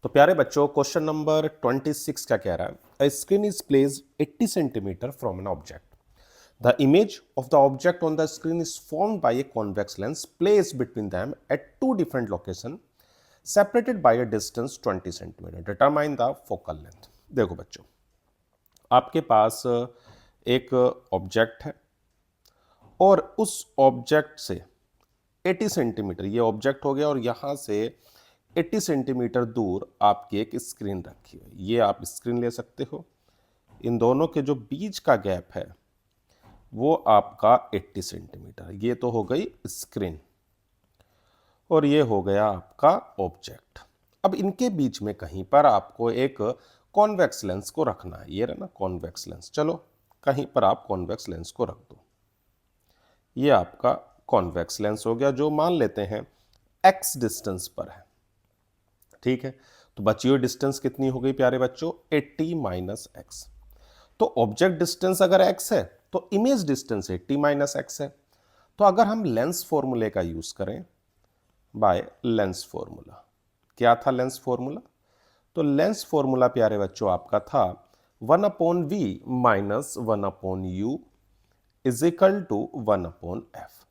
तो प्यारे बच्चों क्वेश्चन नंबर 26 क्या कह रहा है। A screen is placed 80 centimetre from an object. The image of the object on the screen is formed by a convex lens placed between them at two different location separated by a distance 20 centimetre. Determine the focal length. देखो बच्चों, आपके पास एक object है और उस object से 80 centimetre ये object हो गया और यहां से 80 सेंटीमीटर दूर आपकी एक स्क्रीन रखी है। ये आप स्क्रीन ले सकते हो। इन दोनों के जो बीच का गैप है वो आपका 80 सेंटीमीटर। ये तो हो गई स्क्रीन और ये हो गया आपका ऑब्जेक्ट। अब इनके बीच में कहीं पर आपको एक कॉन्वेक्स लेंस को रखना है। ये रहा ना कॉन्वेक्स लेंस। चलो कहीं पर आप कॉन्वेक्स लेंस को रख दो। ये आपका कॉन्वेक्स लेंस हो गया जो मान लेते हैं x डिस्टेंस पर है। ठीक है, तो बची हुई डिस्टेंस कितनी हो गई प्यारे बच्चों? 80 माइनस एक्स। तो ऑब्जेक्ट डिस्टेंस अगर x है तो इमेज डिस्टेंस 80 माइनस एक्स है। तो अगर हम लेंस फॉर्मूले का यूज करें बाय लेंस फॉर्मूला, क्या था लेंस फॉर्मूला? तो लेंस फॉर्मूला प्यारे बच्चों आपका था 1/v minus 1/u is equal to 1/f।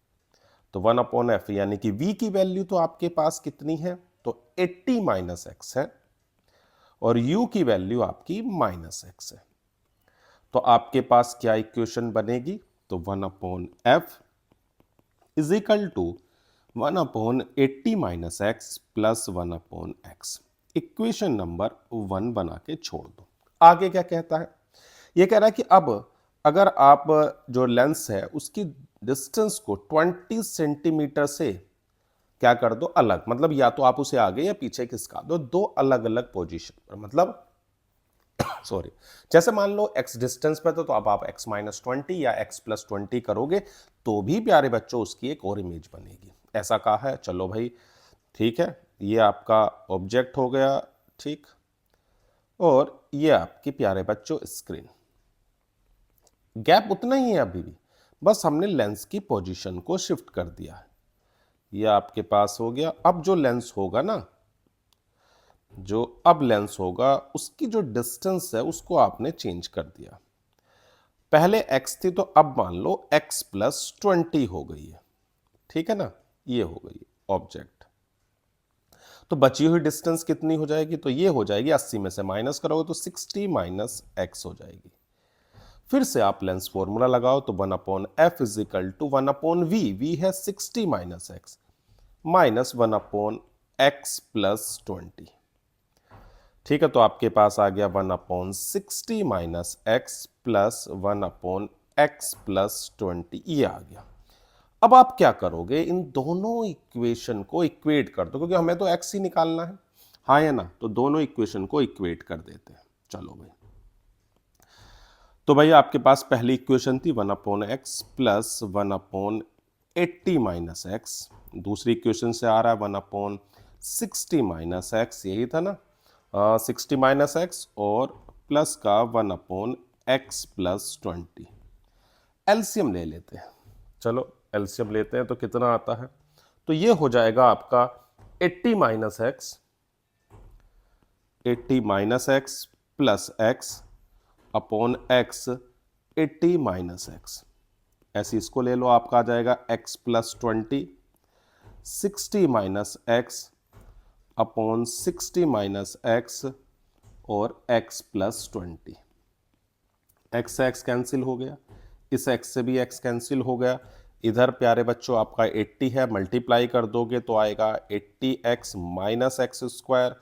तो 1/f यानी कि v की वैल्यू तो आपके पास कितनी है? तो 80 माइनस एक्स है और u की वैल्यू आपकी माइनस एक्स है। तो आपके पास क्या इक्वेशन बनेगी? तो 1/f is equal to 1/80 minus X plus 1/x। Equation number 1 बना के छोड़ दो। आगे क्या कहता है? ये कह रहा है कि अब अगर आप जो लेंस है उसकी डिस्टेंस को 20 सेंटीमीटर से क्या कर दो अलग, मतलब या तो आप उसे आगे या पीछे खिसका दो, दो अलग अलग पोजीशन पर। मतलब सॉरी, जैसे मान लो x डिस्टेंस पे तो अब आप x माइनस 20 या x प्लस 20 करोगे तो भी प्यारे बच्चों उसकी एक और इमेज बनेगी। ऐसा कहा है। चलो भाई ठीक है, ये आपका ऑब्जेक्ट हो गया। ठीक, और ये आपकी प्यारे बच्चों स्क्रीन। गैप उतना ही है अभी भी, बस हमने लेंस की पोजीशन को शिफ्ट कर दिया है। ये आपके पास हो गया। अब जो लेंस होगा ना, जो अब लेंस होगा उसकी जो डिस्टेंस है उसको आपने चेंज कर दिया। पहले x थी तो अब मान लो x प्लस 20 हो गई है। ठीक है ना, ये हो गई ऑब्जेक्ट। तो बची हुई डिस्टेंस कितनी हो जाएगी? तो ये हो जाएगी 80 में से माइनस करोगे तो 60 माइनस एक्स हो जाएगी। फिर से आप लेंस फॉर्मूला लगाओ तो 1/f is equal to 1/v। v है 60 minus x minus 1/x plus 20। ठीक है, तो आपके पास आ गया 1/60 minus X plus 1/x plus 20। ये आ गया। अब आप क्या करोगे? इन दोनों इक्वेशन को इक्वेट कर दो, क्योंकि हमें तो x ही निकालना है। हाँ या ना? तो दोनों इक्वेशन को इक्वेट कर देते हैं। चलो भाई, तो भाई आपके पास पहली इक्वेशन थी 1/x प्लस 1/80 माइनस एक्स। दूसरी इक्वेशन से आ रहा है 1/60 माइनस एक्स, यही था ना? 60 माइनस एक्स और प्लस का 1/x प्लस 20। एलसीएम ले लेते हैं। चलो एलसीएम लेते हैं तो कितना आता है? तो ये हो जाएगा आपका 80 minus x, 80 minus X plus x upon x 80 minus x. ऐसे इसको ले लो, आपका आ जाएगा x plus 20, 60 minus x upon 60 minus x और x प्लस 20। एक्स से एक्स कैंसिल हो गया, इस x से भी x कैंसिल हो गया। इधर प्यारे बच्चों आपका 80 है, मल्टीप्लाई कर दोगे तो आएगा 80x माइनस एक्स स्क्वायर।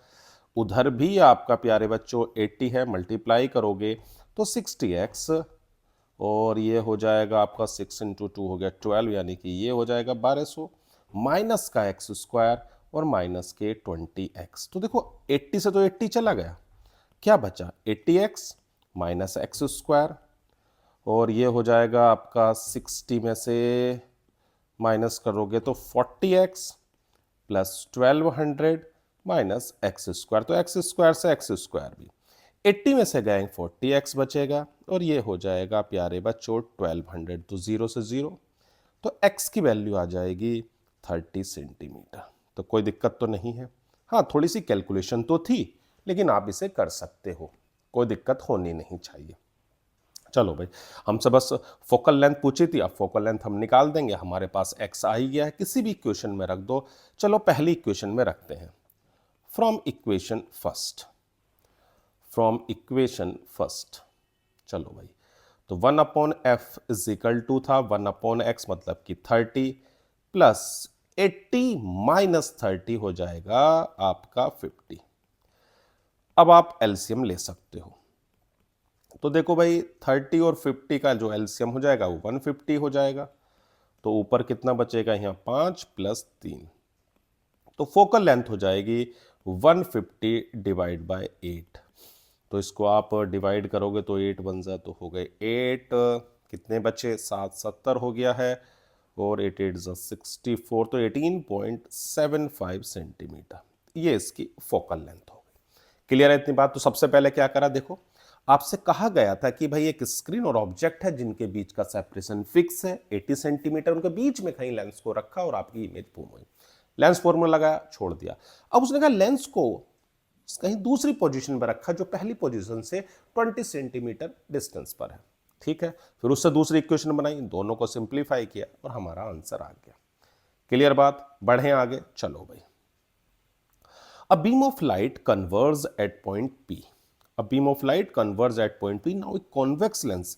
उधर भी आपका प्यारे बच्चों 80 है, मल्टीप्लाई करोगे तो 60x और ये हो जाएगा आपका 6 इंटू 2 हो गया 12, यानी कि ये हो जाएगा 1200 माइनस का एक्स स्क्वायर और माइनस के 20x। तो देखो 80 से तो 80 चला गया, क्या बचा? 80x माइनस एक्स स्क्वायर और ये हो जाएगा आपका 60 में से माइनस करोगे तो 40x plus 1200 minus x square. तो एक्स स्क्वायर से एक्स स्क्वायर भी 80 में से गए 40x बचेगा और ये हो जाएगा प्यारे बच्चों 1200। तो 0 से 0, तो x की वैल्यू आ जाएगी 30 सेंटीमीटर। तो कोई दिक्कत तो नहीं है। हाँ, थोड़ी सी कैलकुलेशन तो थी, लेकिन आप इसे कर सकते हो, कोई दिक्कत होनी नहीं चाहिए। चलो भाई, हमसे बस फोकल लेंथ पूछी थी, अब फोकल लेंथ हम निकाल देंगे। हमारे पास एक्स आ ही गया है, किसी भी इक्वेशन में रख दो। चलो पहली इक्वेशन में रखते हैं, from equation first, from equation first. चलो भाई, तो 1/f इज इक्वल टू था 1/x, मतलब कि 30 प्लस 80 माइनस 30 हो जाएगा आपका 50। अब आप एलसीएम ले सकते हो, तो देखो भाई 30 और 50 का जो एलसीएम हो जाएगा वो 150 हो जाएगा। तो ऊपर कितना बचेगा, यहाँ 5 प्लस 3, तो फोकल लेंथ हो जाएगी 150 डिवाइड बाय 8। तो इसको आप डिवाइड करोगे तो 8 बन जा, तो हो गए 8, कितने बचे, 7 70 हो गया है, और 8 8 64, तो 18.75 सेंटीमीटर, ये इसकी फोकल लेंथ हो गई। क्लियर है इतनी बात? तो सबसे पहले क्या करा, देखो आपसे कहा गया था कि भाई एक स्क्रीन और ऑब्जेक्ट है जिनके बीच का सेपरेशन फिक्स है 80 सेंटीमीटर, उनके बीच में कहीं लेंस को रखा और आपकी इमेज फॉर्म हुई। लेंस फॉर्मूला लगाया, छोड़ दिया। अब उसने कहा लेंस को कहीं दूसरी पोजीशन पर रखा जो पहली पोजीशन से 20 सेंटीमीटर डिस्टेंस पर है। ठीक है, फिर उससे दूसरी इक्वेशन बनाई, दोनों को सिंप्लीफाई किया और हमारा आंसर आ गया। क्लियर बात? बढ़े आगे, चलो भाई। A beam of light converges at point P. A beam of light converges at point P. Now a convex lens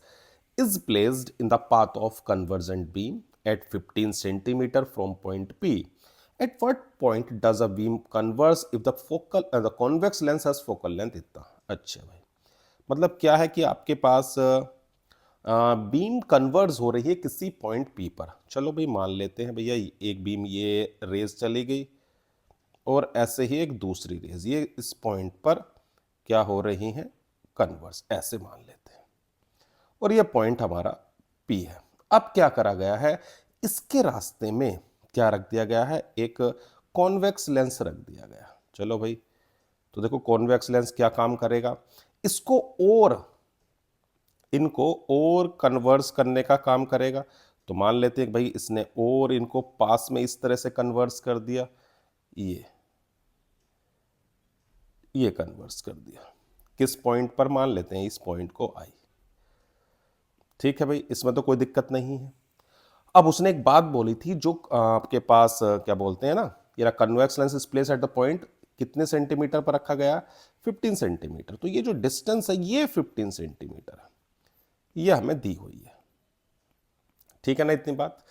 is placed in the path of convergent beam at 15 centimeter from point P. At what point does a beam converge if the convex lens has focal length इतना? अच्छा भाई, मतलब क्या है कि आपके पास beam converge हो रही है किसी पॉइंट P पर। चलो भाई मान लेते हैं भैया एक बीम ये रेज चली गई और ऐसे ही एक दूसरी रेज ये इस पॉइंट पर क्या हो रही हैं, कन्वर्स, ऐसे मान लेते हैं, और ये पॉइंट हमारा P है। अब क्या करा गया है, इसके रास्ते में क्या रख दिया गया है, एक कॉन्वेक्स लेंस रख दिया गया। चलो भाई, तो देखो कॉन्वेक्स लेंस क्या काम करेगा, इसको और इनको और कन्वर्स करने का काम करेगा। तो मान लेते हैं भाई इसने और इनको पास में इस तरह से कन्वर्स कर दिया, ये कन्वर्स कर दिया, किस पॉइंट पर, मान लेते हैं इस पॉइंट को आई। ठीक है भाई, इसमें तो कोई दिक्कत नहीं है। अब उसने एक बात बोली थी जो आपके पास क्या बोलते हैं ना, ये convex lens is place at the point, कितने सेंटीमीटर पर रखा गया, 15 सेंटीमीटर। तो ये जो डिस्टेंस है ये 15 सेंटीमीटर है, ये हमें दी हुई है। ठीक है ना इतनी बात,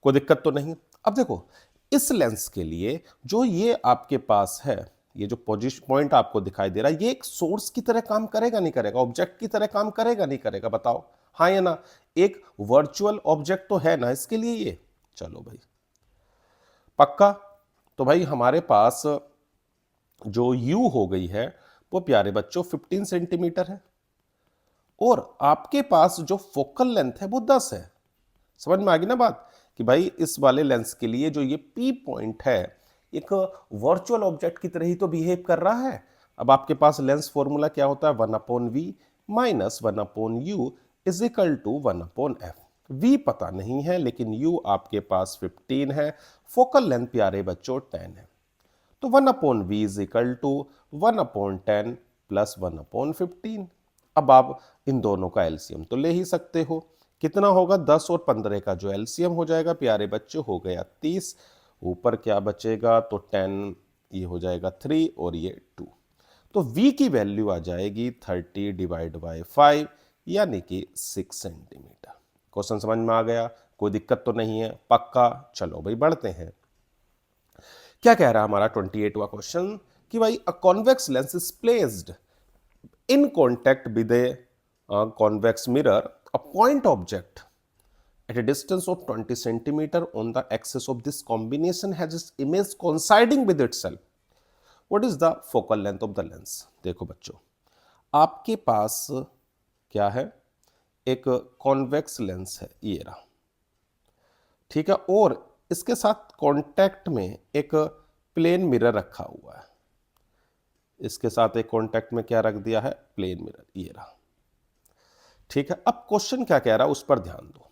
कोई दिक्कत तो नहीं। अब देखो इस लेंस के लिए जो ये आपके पास है, ये जो पोजीशन पॉइंट आपको दिखाई दे रहा है, ये एक सोर्स की तरह काम करेगा नहीं करेगा, ऑब्जेक्ट की तरह काम करेगा नहीं करेगा, बताओ हाँ या ना? एक वर्चुअल ऑब्जेक्ट तो है ना इसके लिए ये। चलो भाई पक्का? तो भाई हमारे पास जो U हो गई है वो प्यारे बच्चों 15 सेंटीमीटर है, और आपके पास जो फोकल लेंथ है वो 10 है। समझ में आ गई ना बात, कि भाई इस वाले लेंस के लिए जो ये P पॉइंट है एक वर्चुअल ऑब्जेक्ट की तरह ही तो बिहेव कर रहा है। अब आपके पास लेंस फॉर्मूला क्या होता है, 1/v minus 1/u is equal to 1/f। v पता नहीं है लेकिन u आपके पास 15 है, फोकल लेंथ प्यारे बच्चों 10 है, तो 1/v is equal to 1/10 plus 1/15। अब आप इन दोनों का एलसीएम तो ले ही सकते हो, कितना होगा, 10 और 15 का जो एलसीएम हो जाएगा प्यारे बच्चों हो गया 30, ऊपर क्या बचेगा, तो 10, ये हो जाएगा 3 और ये 2, तो v की वैल्यू आ जाएगी 30 डिवाइड बाय 5 यानी कि 6 सेंटीमीटर। क्वेश्चन समझ में आ गया, कोई दिक्कत तो नहीं है, पक्का? चलो भाई बढ़ते हैं। क्या कह रहा है हमारा 28वां क्वेश्चन, कि भाई a convex lens is placed in contact with a convex mirror, a point object at a distance of 20 centimeter on the axis of this combination has its image coinciding with itself. What is the focal length of the lens? देखो बच्चों, आपके पास क्या है, एक convex lens है ये रहा, ठीक है, और इसके साथ कांटेक्ट में एक प्लेन मिरर रखा हुआ है, इसके साथ एक कांटेक्ट में क्या रख दिया है, प्लेन मिरर, ये रहा। ठीक है, अब क्वेश्चन क्या कह रहा है उस पर ध्यान दो।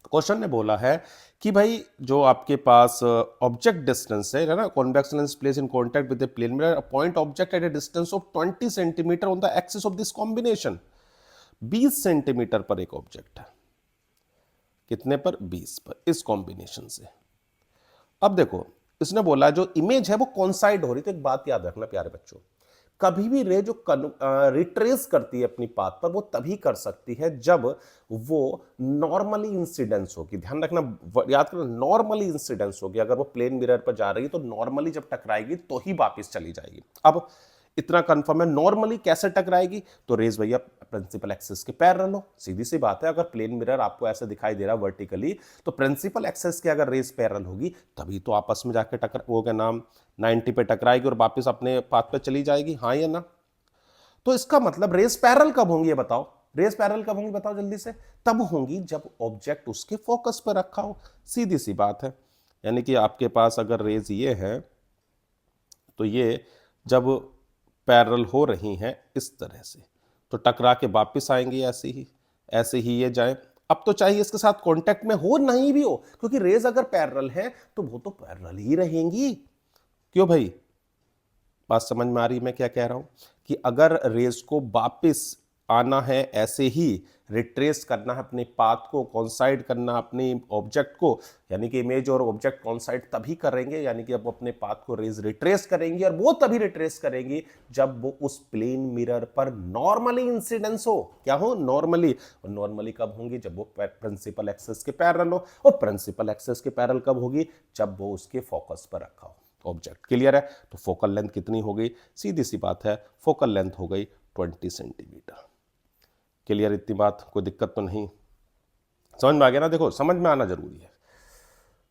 क्वेश्चन ने बोला है कि भाई जो आपके पास ऑब्जेक्ट डिस्टेंस है ना, convex lens place in contact with the plane mirror, a point object at a distance of 20 centimetre on the axis of this combination. 20 centimetre पर एक ऑब्जेक्ट है, कितने पर? 20 पर, इस कॉम्बिनेशन से। अब देखो इसने बोला जो इमेज है वो कॉन्साइड हो रही, तो एक बात याद रखना प्यारे बच्चों, कभी भी रे जो रिट्रेस करती है अपनी पाथ पर, वो तभी कर सकती है जब वो नॉर्मली इंसिडेंस होगी। ध्यान रखना, याद करना, नॉर्मली इंसिडेंस होगी। अगर वो प्लेन मिरर पर जा रही है तो नॉर्मली जब टकराएगी तो ही वापस चली जाएगी। अब इतना कंफर्म है, नॉर्मली कैसे टकराएगी? तो रेज भैया प्रिंसिपल एक्सिस के पैरेलल हो, सीधी सी बात है। अगर प्लेन मिरर आपको ऐसे दिखाई दे रहा है वर्टिकली, तो प्रिंसिपल एक्सिस के अगर रेज पैरेलल होगी तभी तो आपस में जाके टकर वो क्या नाम 90 पे टकराएगी और वापस अपने पाथ पे चली जाएगी, हाँ या ना? तो इसका मतलब रेस पैरेलल कब होंगी ये बताओ, रेस पैरेलल कब होंगी बताओ जल्दी से? तब होंगी जब ऑब्जेक्ट उसके फोकस पर रखा हो, सीधी सी बात है। यानी कि आपके पास अगर रेज ये है तो ये जब पैरेलल हो रही हैं इस तरह से, तो टकरा के वापस आएंगी ऐसे ही ये जाए। अब तो चाहिए इसके साथ कांटेक्ट में हो, नहीं भी हो, क्योंकि रेज अगर पैरेलल है तो वो तो पैरेलल ही रहेंगी। क्यों भाई, बात समझ में आ रही मैं क्या कह रहा हूं? कि अगर रेस को वापस आना है, ऐसे ही रिट्रेस करना है अपने पाथ को, कॉन्साइड करना अपने ऑब्जेक्ट को, यानी कि इमेज और ऑब्जेक्ट कॉन्साइड तभी करेंगे, यानी कि अब अपने पाथ को रेज रिट्रेस करेंगी, और वो तभी रिट्रेस करेंगी जब वो उस प्लेन मिरर पर नॉर्मली इंसिडेंस हो। क्या हो? नॉर्मली। और नॉर्मली कब होंगी? जब वो प्रिंसिपल एक्सिस के पैरेलल हो। और प्रिंसिपल एक्सिस के पैरेलल कब होगी? जब वो उसके फोकस पर रखा हो ऑब्जेक्ट। क्लियर है? तो फोकल लेंथ कितनी हो गई? सीधी सी बात है, फोकल लेंथ हो गई 20 सेंटीमीटर। क्लियर? इतनी बात, कोई दिक्कत तो नहीं? समझ में आ गया ना? देखो समझ में आना जरूरी है,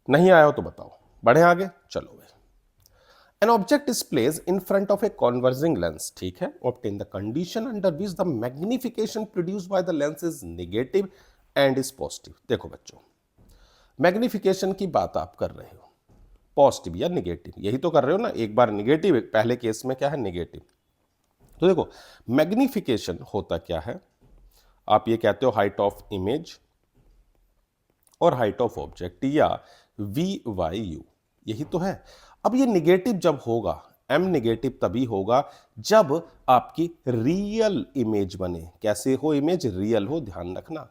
नहीं आया हो तो बताओ। बढ़े आगे, चलो भाई। An object is placed in front of a converging lens, ठीक है, obtain the condition under which the magnification produced by the lens is negative and is positive। देखो बच्चों, मैग्निफिकेशन की बात आप कर रहे हो, पॉजिटिव या निगेटिव, यही तो कर रहे हो ना। एक बार निगेटिव, पहले केस में क्या है? निगेटिव। तो देखो मैग्निफिकेशन होता क्या है, आप ये कहते हो हाइट ऑफ इमेज और हाइट ऑफ ऑब्जेक्ट, या VYU, यही तो है। अब ये निगेटिव जब होगा, एम निगेटिव तभी होगा जब आपकी रियल इमेज बने। कैसे हो इमेज? रियल हो, ध्यान रखना।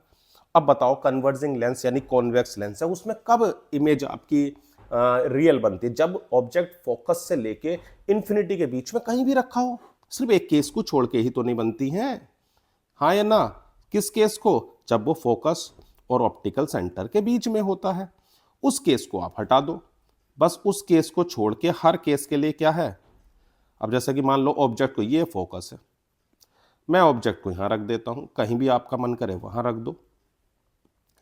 अब बताओ, कन्वर्जिंग लेंस यानी कॉन्वेक्स लेंस है, उसमें कब इमेज आपकी रियल बनती है? जब ऑब्जेक्ट फोकस से लेके इंफिनिटी के बीच में कहीं भी रखा हो। सिर्फ एक केस को छोड़ के ही तो नहीं बनती है, हाँ या ना? किस केस को? जब वो फोकस और ऑप्टिकल सेंटर के बीच में होता है। उस केस को आप हटा दो, बस उस केस को छोड़ के हर केस के लिए क्या है? अब जैसे कि मान लो ऑब्जेक्ट को, ये फोकस है, मैं ऑब्जेक्ट को यहां रख देता हूं, कहीं भी आपका मन करे वहां रख दो,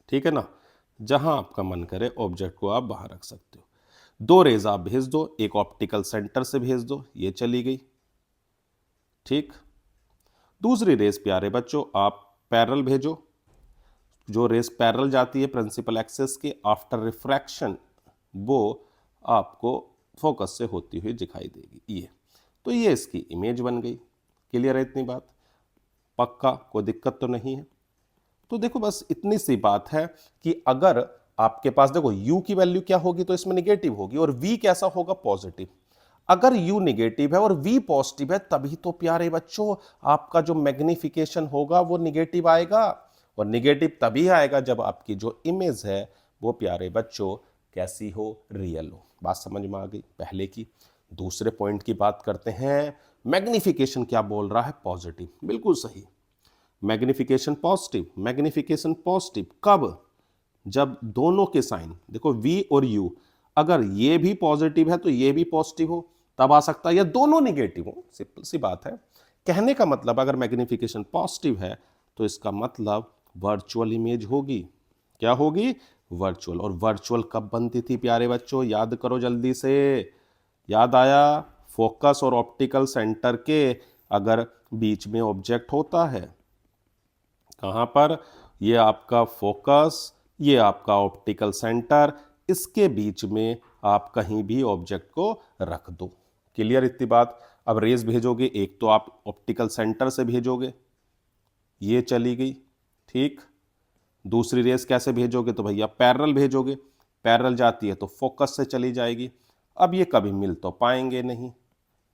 ठीक है ना? जहां आपका मन करे ऑब्जेक्ट को आप वहां रख सकते हो। दो रेज आप भेज दो, एक ऑप्टिकल सेंटर से भेज दो, ये चली गई, ठीक। दूसरी रेस प्यारे बच्चों आप पैरेलल भेजो, जो रेस पैरेलल जाती है प्रिंसिपल एक्सिस के, आफ्टर रिफ्रैक्शन वो आपको फोकस से होती हुई दिखाई देगी, ये तो ये इसकी इमेज बन गई। क्लियर है इतनी बात? पक्का, कोई दिक्कत तो नहीं है? तो देखो बस इतनी सी बात है कि अगर आपके पास, देखो u की वैल्यू क्या होगी, तो इसमें निगेटिव होगी, और v कैसा होगा? पॉजिटिव। अगर u निगेटिव है और v पॉजिटिव है, तभी तो प्यारे बच्चों आपका जो मैग्निफिकेशन होगा वो निगेटिव आएगा। और निगेटिव तभी आएगा जब आपकी जो इमेज है वो प्यारे बच्चों कैसी हो? रियल हो। बात समझ में आ गई पहले की? दूसरे पॉइंट की बात करते हैं। मैग्निफिकेशन क्या बोल रहा है? पॉजिटिव, बिल्कुल सही। मैग्निफिकेशन पॉजिटिव, मैग्निफिकेशन पॉजिटिव कब? जब दोनों के साइन, देखो v और u, अगर ये भी पॉजिटिव है तो ये भी पॉजिटिव हो, तब आ सकता है, या दोनों निगेटिव हो, सिंपल सी बात है। कहने का मतलब अगर मैग्निफिकेशन पॉजिटिव है तो इसका मतलब वर्चुअल इमेज होगी। क्या होगी? वर्चुअल। और वर्चुअल कब बनती थी प्यारे बच्चों? याद करो जल्दी से। याद आया? फोकस और ऑप्टिकल सेंटर के अगर बीच में ऑब्जेक्ट होता है, कहां पर? ये आपका फोकस, ये आपका ऑप्टिकल सेंटर, इसके बीच में आप कहीं भी ऑब्जेक्ट को रख दो। क्लियर इतनी बात? अब रेज भेजोगे, एक तो आप ऑप्टिकल सेंटर से भेजोगे, ये चली गई, ठीक। दूसरी रेस कैसे भेजोगे? तो भैया पैरेलल भेजोगे, पैरेलल जाती है तो फोकस से चली जाएगी। अब ये कभी मिल तो पाएंगे नहीं,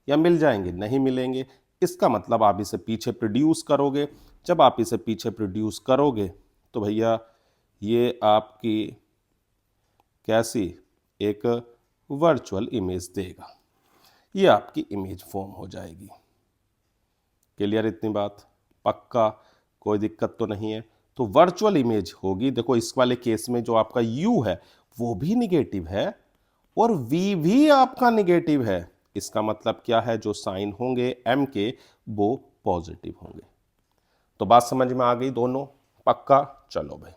या मिल जाएंगे नहीं मिलेंगे। इसका मतलब आप इसे पीछे प्रोड्यूस करोगे। जब आप इसे पीछे प्रोड्यूस करोगे तो भैया ये आपकी कैसी एक वर्चुअल इमेज देगा, ये आपकी इमेज फॉर्म हो जाएगी। क्लियर इतनी बात? पक्का, कोई दिक्कत तो नहीं है। तो वर्चुअल इमेज होगी। देखो इस वाले केस में जो आपका u है वो भी निगेटिव है और v भी आपका निगेटिव है। इसका मतलब क्या है, जो साइन होंगे m के वो पॉजिटिव होंगे। तो बात समझ में आ गई दोनों? पक्का? चलो भाई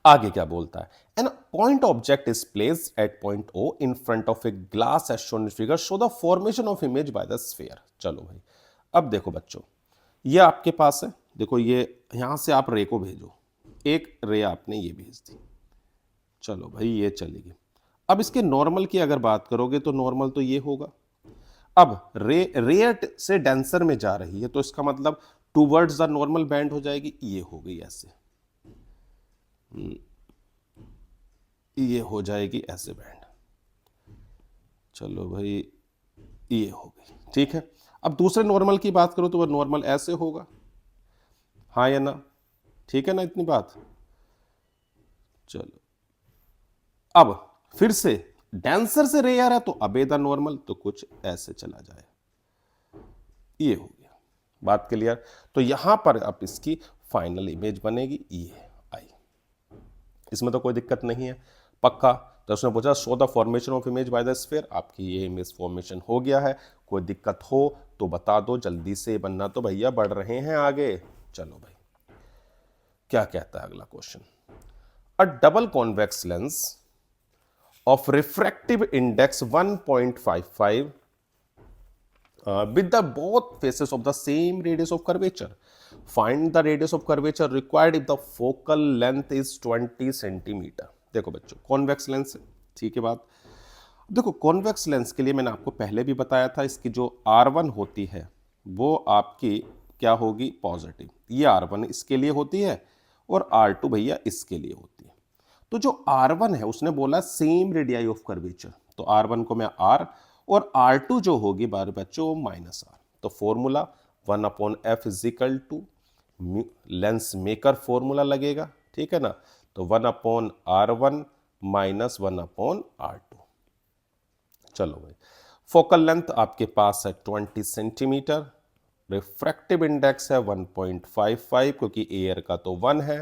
आगे क्या बोलता है। An point object is placed at point O in front of a glass as shown in figure, show the formation of image by the sphere. चलो भाई अब देखो बच्चों, ये आपके पास है, देखो ये यहां से आप रे को भेजो, एक रे आपने ये भेज दी, चलो भाई ये चलेगी। अब इसके नॉर्मल की अगर बात करोगे तो नॉर्मल तो ये होगा। अब रेट से डेंसर में जा रही है तो इसका मतलब टूवर्ड्स द नॉर्मल बैंड हो जाएगी, ये हो गई ऐसे, ये हो जाएगी ऐसे बैंड। चलो भाई ये हो गई, ठीक है। अब दूसरे नॉर्मल की बात करो तो वह नॉर्मल ऐसे होगा, हाँ या ना? ठीक है ना इतनी बात? चलो अब फिर से डेंसर से रे आ रहा है तो अबे द नॉर्मल, तो कुछ ऐसे चला जाए, ये हो गया। बात क्लियर? तो यहां पर अब इसकी फाइनल इमेज बनेगी, ये आई। इसमें तो कोई दिक्कत नहीं है, पक्का? तो उसने पूछा show the formation of image by the sphere, आपकी ये इमेज फॉर्मेशन हो गया है। कोई दिक्कत हो तो बता दो जल्दी से, बनना तो भैया बढ़ रहे हैं आगे। चलो भाई क्या कहता है अगला question. A double convex lens of refractive index 1.55 with the both faces of the same radius of curvature. Find the radius of curvature required if the focal length is 20 centimetre. देखो बच्चों कॉन्वेक्स लेंस है, ठीक है बात। देखो convex lens के लिए मैंने आपको पहले भी बताया था, इसकी जो R1 होती है वो आपकी क्या होगी, पॉजिटिव। ये R1 इसके लिए होती है और R2 भैया इसके लिए होती है। तो जो R1 है उसने बोला सेम रेडियाई ऑफ कर्वेचर, तो R1 को मैं R और R2 जो होगी बार बच्चों माइनस R। तो formula 1/f is equal to lens maker formula लगेगा, ठीक है ना? तो 1/R1 माइनस 1/R2। चलो भाई फोकल लेंथ आपके पास है 20 सेंटीमीटर, रिफ्रैक्टिव इंडेक्स है 1.55 क्योंकि एयर का तो 1 है,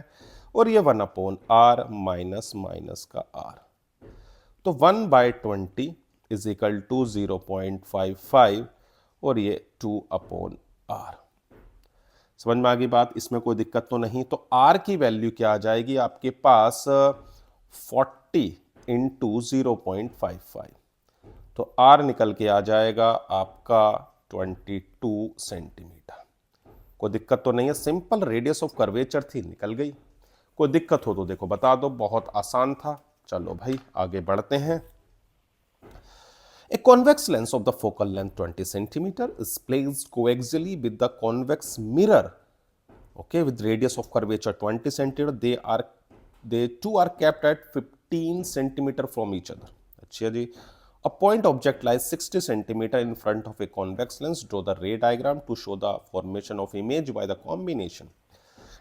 और ये 1/R माइनस माइनस का R। तो 1/20 इज इक्वल टू 0.55 और ये 2/R। समझ में आ गई बात? इसमें कोई दिक्कत तो नहीं। तो R की वैल्यू क्या आ जाएगी आपके पास, 40 इंटू 0.55, तो R निकल के आ जाएगा आपका 22 सेंटीमीटर। कोई दिक्कत तो नहीं है, सिंपल रेडियस ऑफ कर्वेचर थी, निकल गई। कोई दिक्कत हो तो देखो बता दो, बहुत आसान था। चलो भाई आगे बढ़ते हैं। A convex lens of the focal length 20 centimeter is placed coaxially with the convex mirror, okay, with radius of curvature 20 centimeter. They two are kept at 15 centimeter from each other. अच्छा जी। A point object lies 60 centimeter in front of a convex lens. Draw the ray diagram to show the formation of image by the combination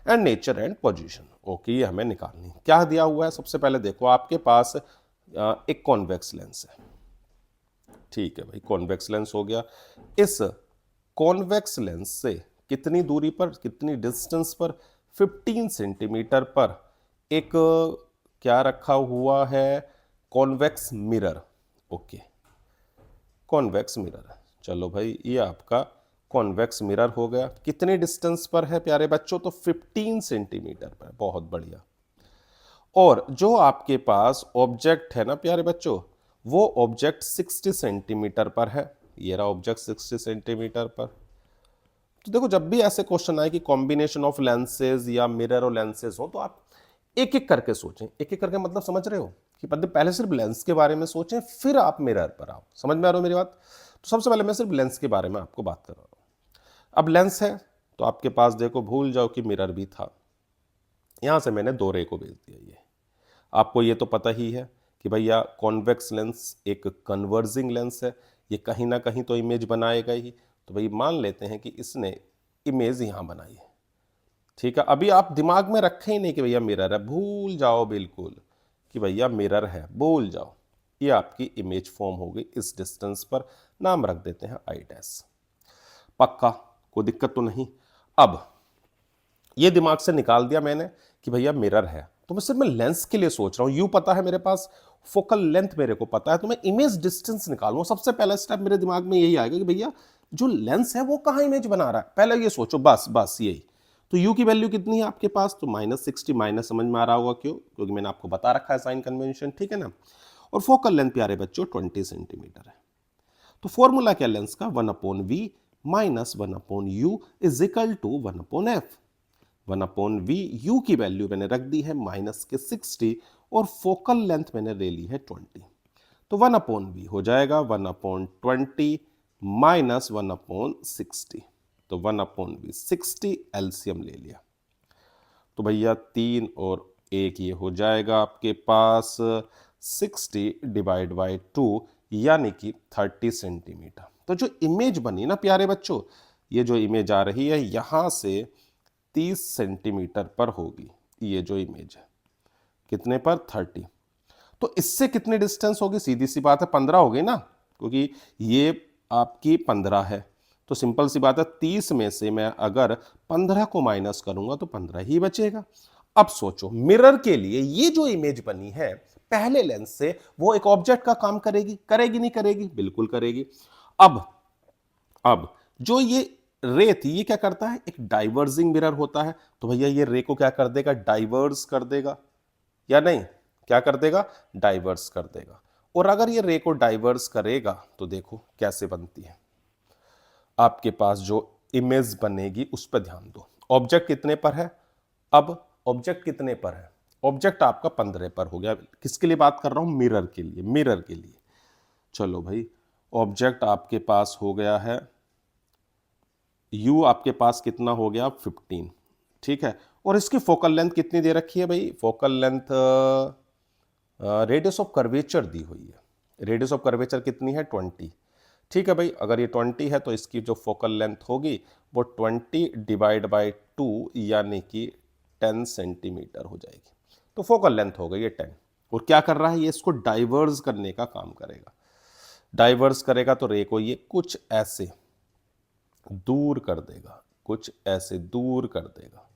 and nature and position. Okay ये हमें निकालनी। क्या दिया हुआ है, सबसे पहले देखो आपके पास एक कॉन्वेक्स लेंस है, ठीक है भाई, कॉन्वेक्स लेंस हो गया। इस कॉन्वेक्स लेंस से कितनी दूरी पर, कितनी डिस्टेंस पर, 15 सेंटीमीटर पर एक क्या रखा हुआ है, convex mirror. Okay convex mirror है। चलो भाई ये आपका कॉन्वेक्स मिरर हो गया। कितने डिस्टेंस पर है प्यारे बच्चों, तो 15 सेंटीमीटर पर, बहुत बढ़िया। और जो आपके पास ऑब्जेक्ट है ना प्यारे बच्चों, वो ऑब्जेक्ट 60 सेंटीमीटर पर है। ये रहा ऑब्जेक्ट 60 सेंटीमीटर पर। तो देखो जब भी ऐसे क्वेश्चन आए कि कॉम्बिनेशन ऑफ लेंसेज या मिरर और लेंसेज हो, तो आप एक एक करके सोचें। एक एक करके मतलब समझ रहे हो कि पहले सिर्फ लेंस के बारे में सोचें, फिर आप मिरर पर आओ। समझ में आ रहा हो मेरी बात? तो सबसे पहले मैं सिर्फ लेंस के बारे में आपको बात कर रहा हूं। अब लेंस है तो आपके पास देखो, भूल जाओ कि मिरर भी था, यहां से मैंने 2 रे को भेज दिया। ये आपको ये तो पता ही है कि भैया कॉन्वेक्स लेंस एक कन्वर्जिंग लेंस है, ये कहीं ना कहीं तो इमेज बनाएगा ही। तो भाई मान लेते हैं कि इसने इमेज यहाँ बनाई है, ठीक है। अभी आप दिमाग में रखें ही नहीं कि भैया मिरर है, भूल जाओ बिल्कुल कि भैया मिरर है, भूल जाओ। ये आपकी इमेज फॉर्म हो गई इस डिस्टेंस पर, नाम रख देते हैं आई डैश। पक्का, कोई दिक्कत तो नहीं। अब ये दिमाग से निकाल दिया मैंने कि भैया मिरर है, तो मैं सिर्फ मैं लेंस के लिए सोच रहा हूं। यू पता है मेरे पास, फोकल लेंथ मेरे को पता है, तो मैं इमेज डिस्टेंस निकालूंगा। सबसे पहला स्टेप मेरे दिमाग में यही आएगा कि भैया जो लेंस है वो कहां इमेज बना रहा है, पहले ये सोचो, बस बस यही। तो यू की वैल्यू कितनी है आपके पास, तो -60, माइनस समझ में आ रहा होगा क्यों, क्योंकि मैंने आपको बता रखा है साइन कन्वेंशन, ठीक है ना। और फोकल लेंथ प्यारे बच्चों 20 सेंटीमीटर है। तो फॉर्मूला क्या लेंस का, 1/v minus 1/u is equal to 1/f। 1/v, U की वैल्यू मैंने रख दी है -60 और फोकल लेंथ मैंने ले ली है 20। तो 1/v हो जाएगा 1/20 माइनस 1/60। तो 1/v 60 एलसीएम ले लिया। तो भैया 3 और 1 ये हो जाएगा आपके पास 60 डिवाइड बाई 2 यानी कि 30 सेंटीमीटर। तो जो इमेज बनी ना प्यारे बच्चों, ये जो इमेज आ रही है यहां से 30 सेंटीमीटर पर होगी। ये जो इमेज है कितने पर, 30। तो इससे कितनी डिस्टेंस होगी, सीधी सी बात है 15 होगी ना, क्योंकि ये आपकी 15 है। तो सिंपल सी बात है 30 में से मैं अगर 15 को माइनस करूंगा तो 15 ही बचेगा। अब सोचो मिरर के लिए ये जो इमेज बनी है पहले लेंस से, वो एक ऑब्जेक्ट का काम करेगी, करेगी नहीं करेगी, बिल्कुल करेगी। अब जो ये रे थी ये क्या करता है, एक डाइवर्जिंग मिरर होता है। तो भैया ये रे को क्या कर देगा, डाइवर्स कर देगा, या नहीं, क्या कर देगा, डाइवर्स कर देगा। और अगर ये रे को डाइवर्स करेगा तो देखो कैसे बनती है आपके पास जो इमेज बनेगी, उस पर ध्यान दो। ऑब्जेक्ट कितने पर है, अब ऑब्जेक्ट कितने पर है, ऑब्जेक्ट आपका 15 पर हो गया। किसके लिए बात कर रहा हूं, मिरर के लिए, मिरर के लिए। चलो भाई ऑब्जेक्ट आपके पास हो गया है, यू आपके पास कितना हो गया 15, ठीक है। और इसकी फोकल लेंथ कितनी दे रखी है भाई, focal length radius of curvature दी हुई है। रेडियस ऑफ कर्वेचर कितनी है 20, ठीक है भाई। अगर ये 20 है तो इसकी जो फोकल लेंथ होगी वो 20 डिवाइड बाई 2 यानी कि 10 सेंटीमीटर हो जाएगी। तो फोकल लेंथ हो गई ये 10। और क्या कर रहा है ये, इसको डाइवर्स करने का काम करेगा। डाइवर्स करेगा तो रे को ये कुछ ऐसे दूर कर देगा, कुछ ऐसे दूर कर देगा।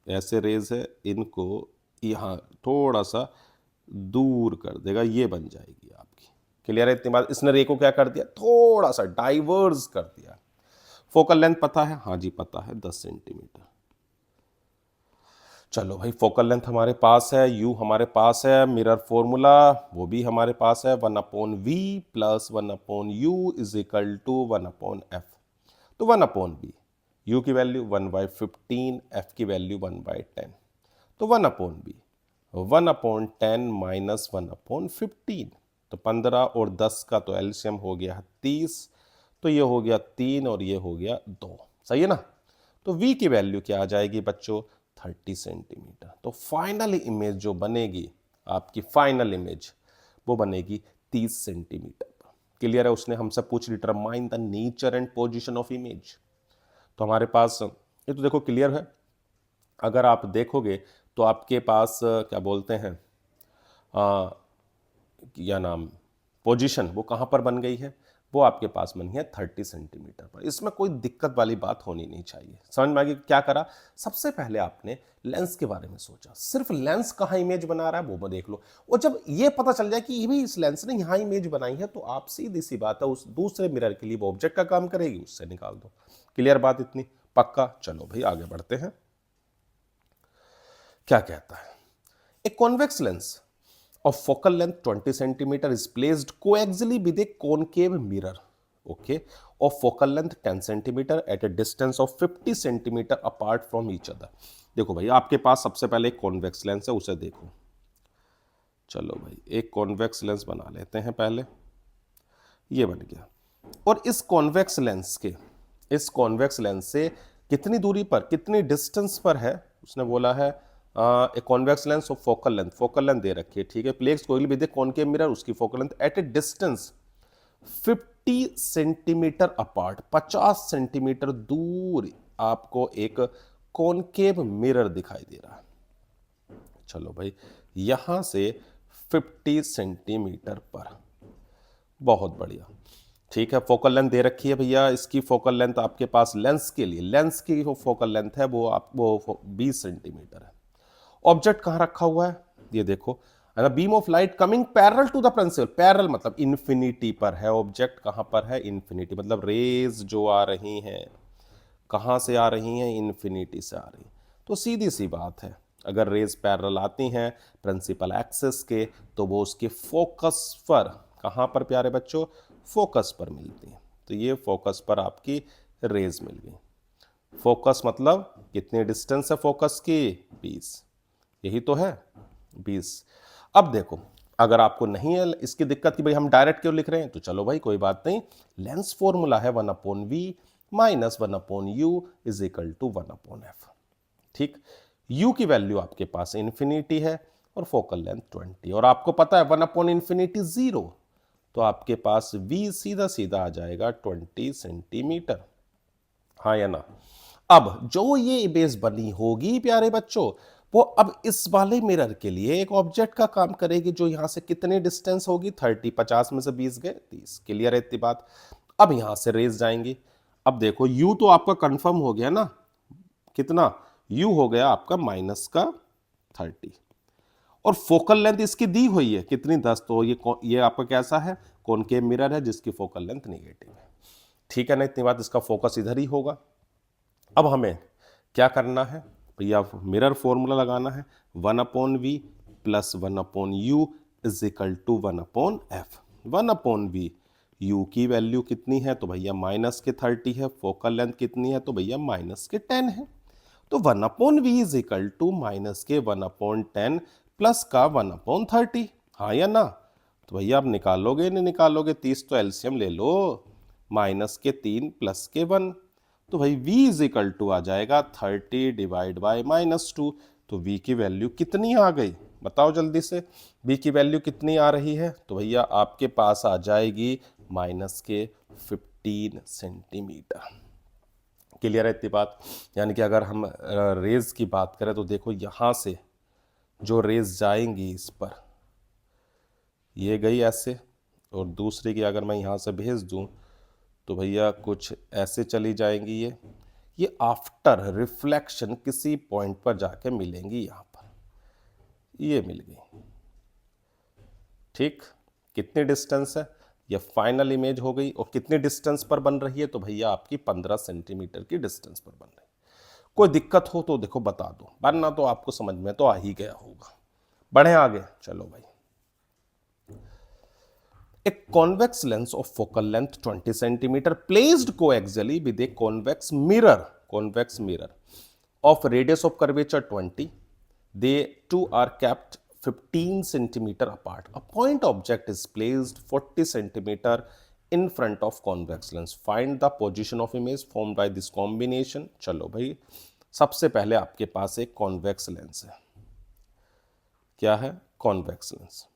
ऐसे रेज है, इनको यहाँ थोड़ा सा दूर कर देगा, ये बन जाएगी आपकी। क्लियर है इतनी बात। इसने रे को क्या कर दिया, थोड़ा सा डाइवर्स कर दिया। फोकल लेंथ पता है, हाँ जी पता है 10 सेंटीमीटर। चलो भाई फोकल लेंथ हमारे पास है, यू हमारे पास है, मिरर फॉर्मूला वो भी हमारे पास है, 1/v plus 1/u is equal to 1/f। तो 1/v, u की वैल्यू 1/15, f की वैल्यू 1/10। तो 1/v 1/10 माइनस 1/15। तो 15 और 10 का तो एलसीएम हो गया 30। तो ये हो गया 3 और ये हो गया 2, सही है ना। तो v की वैल्यू क्या आ जाएगी बच्चों, 30 सेंटीमीटर। तो फाइनल इमेज जो बनेगी आपकी, फाइनल इमेज वो बनेगी 30 सेंटीमीटर पर। क्लियर है। उसने हमसे पूछ determine the nature and position of image. तो हमारे पास ये तो देखो क्लियर है। अगर आप देखोगे तो आपके पास क्या बोलते हैं, क्या नाम, पोजीशन वो कहाँ पर बन गई है, वो आपके पास बनी है 30 सेंटीमीटर पर। इसमें कोई दिक्कत वाली बात होनी नहीं चाहिए। समझ में आ गई। क्या करा, सबसे पहले आपने लेंस के बारे में सोचा, सिर्फ लेंस कहाँ इमेज बना रहा है वो देख लो। और जब ये पता चल जाए कि ये भी इस लेंस ने यहाँ इमेज बनाई है, तो आप सीधी सी बात है उस दूसरे मिरर के लिए वो ऑब्जेक्ट का काम करेगी, उससे निकाल दो। क्लियर बात इतनी, पक्का। चलो भाई आगे बढ़ते हैं। क्या कहता है, a convex lens of focal length 20 centimeter is placed coaxially with a concave mirror, okay, of focal length 10 centimeter at a distance of 50 centimeter apart from each other। देखो भाई आपके पास सबसे पहले एक कॉन्वेक्स लेंस है, उसे देखो। चलो भाई एक कॉन्वेक्स लेंस बना लेते हैं पहले, ये बन गया। और इस कॉन्वेक्स लेंस से कितनी दूरी पर, कितनी डिस्टेंस पर है, उसने बोला है ए कॉन्वेक्स लेंस और फोकल लेंथ दे रखी है, ठीक है। प्लेक्स कोई भी दे कॉनकेव मिरर, उसकी focal length at a distance 50 centimetre apart, 50 centimetre दूर आपको एक कॉनकेव मिरर दिखाई दे रहा है। चलो भाई, यहां से 50 सेंटीमीटर पर, बहुत बढ़िया, ठीक है। फोकल लेंथ दे रखी है भैया, इसकी फोकल लेंथ आपके पास लेंस के लिए, लेंस की जो फोकल लेंथ है वो 20 सेंटीमीटर है। ऑब्जेक्ट कहां रखा हुआ है, ये देखो, beam of light coming parallel to the principal, parallel मतलब इन्फिनिटी पर है। ऑब्जेक्ट कहां पर है, इन्फिनिटी, मतलब रेज जो आ रही हैं कहां से आ रही हैं, इन्फिनिटी से आ रही। तो सीधी सी बात है, अगर रेज पैरेलल आती हैं प्रिंसिपल एक्सिस के, तो वो उसके फोकस पर, कहां पर प्यारे बच्चों, फोकस पर मिलती हैं। तो ये फोकस पर आपकी रेज मिल गई। फोकस मतलब कितनी डिस्टेंस है फोकस की, 20, यही तो है 20। अब देखो, अगर आपको नहीं है इसकी दिक्कत कि भाई हम डायरेक्ट क्यों लिख रहे हैं, तो चलो भाई कोई बात नहीं, लेंस फॉर्मूला है 1/v minus 1/u is equal to 1/f, ठीक। u की वैल्यू आपके पास इन्फिनिटी है और फोकल लेंथ 20, और आपको पता है 1/∞ 0, तो आपके पास v सीधा सीधा आ जाएगा 20 सेंटीमीटर, हाँ या ना। अब जो ये इमेज बनी होगी प्यारे बच्चों, वो अब इस वाले मिरर के लिए एक ऑब्जेक्ट का काम करेगी, जो यहां से कितने डिस्टेंस होगी, 30, 50 में से 20 गए 30, क्लियर है इतनी बात। अब यहां से रेज जाएंगी। अब देखो u तो आपका कंफर्म हो गया ना, कितना u हो गया आपका -30, और फोकल लेंथ इसकी दी हुई है कितनी, 10, तो ये आपका कैसा है, कॉनकेव मिरर है जिसकी फोकल लेंथ नेगेटिव है, ठीक है ना इतनी बात। इसका फोकस इधर ही होगा। अब हमें क्या करना है भैया, मिरर फॉर्मूला लगाना है, 1/v plus 1/u is equal to 1/f। 1/v, u की वैल्यू कितनी है, तो भैया -30 है, फोकल लेंथ कितनी है, तो भैया -10 है, तो 1/v is equal to -1/10 plus का 1/30, हाँ या ना। तो भैया आप निकालोगे नहीं निकालोगे, 30 तो एलसीएम ले लो, -3 प्लस के 1, तो भाई v इज इक्वल टू आ जाएगा 30 डिवाइड बाय -2, तो v की वैल्यू कितनी आ गई, बताओ जल्दी से, v की वैल्यू कितनी आ रही है, तो भैया आपके पास आ जाएगी -15 सेंटीमीटर, क्लियर है इतनी बात। यानी कि अगर हम रेज की बात करें, तो देखो यहां से जो रेज जाएंगी इस पर, ये गई ऐसे, और दूसरी की अगर मैं यहां से भेज दूं, तो भैया कुछ ऐसे चली जाएंगी, ये आफ्टर रिफ्लेक्शन किसी पॉइंट पर जाके मिलेंगी, यहां पर ये मिल गई, ठीक। कितनी डिस्टेंस है, ये फाइनल इमेज हो गई, और कितनी डिस्टेंस पर बन रही है, तो भैया आपकी 15 सेंटीमीटर की डिस्टेंस पर बन रही है। कोई दिक्कत हो तो देखो बता दो, वरना तो आपको समझ में तो आ ही गया होगा। बढ़े आगे, चलो भाई। A convex lens of focal length 20 centimeter placed coaxially with a convex mirror of radius of curvature 20. They two are kept 15 centimeter apart. A point object is placed 40 centimeter in front of convex lens. Find the position of image formed by this combination. चलो भाई, सबसे पहले आपके पास एक convex lens है। क्या है, convex lens।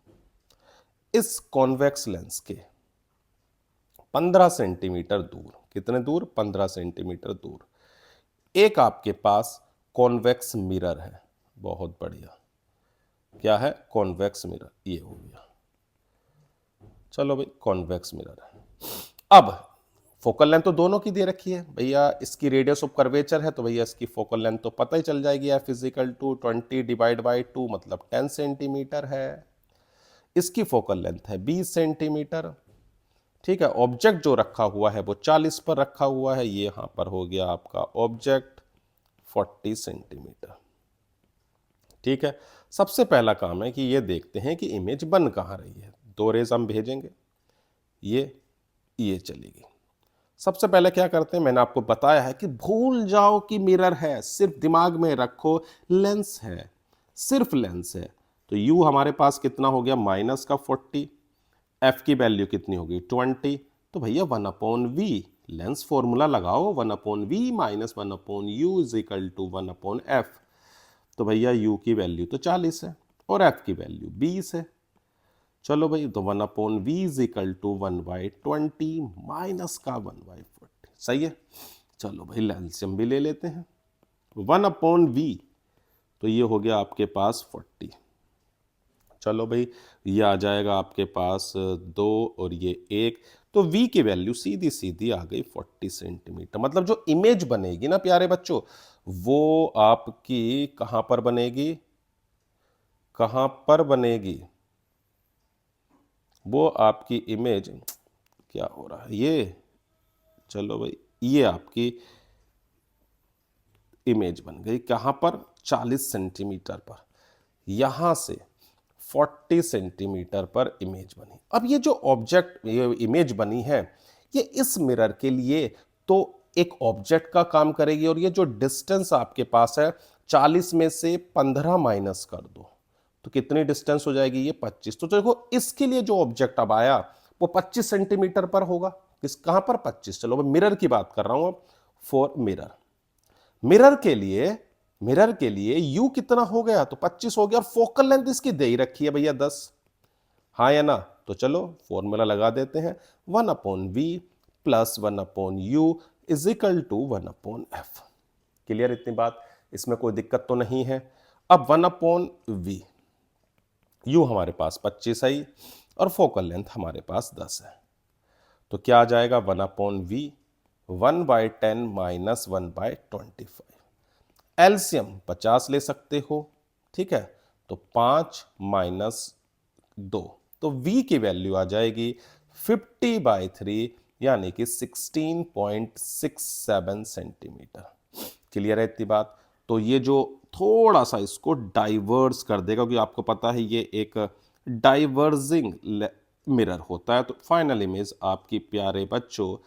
इस कॉन्वेक्स लेंस के 15 सेंटीमीटर दूर, कितने दूर, 15 सेंटीमीटर दूर एक आपके पास कॉन्वेक्स मिरर है, बहुत बढ़िया, क्या है, कॉन्वेक्स मिरर, ये हो गया। चलो भाई, कॉन्वेक्स मिरर है। अब फोकल लेंथ तो दोनों की दे रखी है भैया, इसकी रेडियस ऑफ कर्वेचर है, तो भैया इसकी फोकल लेंथ तो पता ही चल जाएगी, F is equal to 20 divide by 2 मतलब 10 सेंटीमीटर है। इसकी फोकल लेंथ है 20 सेंटीमीटर, ठीक है। ऑब्जेक्ट जो रखा हुआ है वो 40 पर रखा हुआ है, ये यहां पर हो गया आपका ऑब्जेक्ट 40 सेंटीमीटर, ठीक है। सबसे पहला काम है कि ये देखते हैं कि इमेज बन कहां रही है। दो रेज हम भेजेंगे, ये चलेगी। सबसे पहले क्या करते हैं, मैंने आपको बताया है कि भूल जाओ कि मिरर है, सिर्फ दिमाग में रखो लेंस है, सिर्फ लेंस है। तो u हमारे पास कितना हो गया, -40, f की वैल्यू कितनी होगी 20, तो भैया 1/v, लेंस फॉर्मूला लगाओ, 1/v minus 1/u is equal to 1/f। तो भैया u की वैल्यू तो 40 है और f की वैल्यू 20 है। चलो भाई, तो 1/v is equal to 1/20 minus का 1/40, सही है। चलो भाई एलसीएम भी ले लेते हैं। 1/v तो ये हो गया आपके पास 40। चलो भाई, ये आ जाएगा आपके पास 2 और ये 1, तो v की वैल्यू सीधी सीधी आ गई 40 सेंटीमीटर। मतलब जो इमेज बनेगी ना प्यारे बच्चों, वो आपकी कहां पर बनेगी, कहां पर बनेगी, वो आपकी इमेज, क्या हो रहा है ये, चलो भाई, ये आपकी इमेज बन गई कहां पर, 40 सेंटीमीटर पर। यहां से 40 सेंटीमीटर पर इमेज बनी। अब ये जो ऑब्जेक्ट, ये इमेज बनी है, ये इस मिरर के लिए तो एक ऑब्जेक्ट का काम करेगी, और ये जो डिस्टेंस आपके पास है 40 में से 15 माइनस कर दो तो कितनी डिस्टेंस हो जाएगी, ये 25। तो देखो इसके लिए जो ऑब्जेक्ट अब आया वो 25 सेंटीमीटर पर होगा। किस, कहां पर, 25। चलो मैं मिरर की बात कर रहा हूं अब, फॉर मिरर। मिरर के लिए u कितना हो गया, तो 25 हो गया, और फोकल लेंथ इसकी दे ही रखी है भैया 10, हाँ या ना। तो चलो फॉर्मूला लगा देते हैं, 1/v plus 1/u is equal to 1/f। Clear इतनी बात, इसमें कोई दिक्कत तो नहीं है। अब 1/v, u हमारे पास 25 आई और फोकल लेंथ हमारे पास 10 है, तो क्या आ जाएगा 1/v 1/10 माइनस 1/25। एलसीएम 50 ले सकते हो, ठीक है, तो 5 माइनस 2, तो v की वैल्यू आ जाएगी 50/3 यानी कि 16.67 सेंटीमीटर। क्लियर है इतनी बात। तो ये जो थोड़ा सा इसको डाइवर्स कर देगा, क्योंकि आपको पता है ये एक डाइवर्जिंग मिरर होता है, तो फाइनल इमेज आपकी प्यारे बच्चों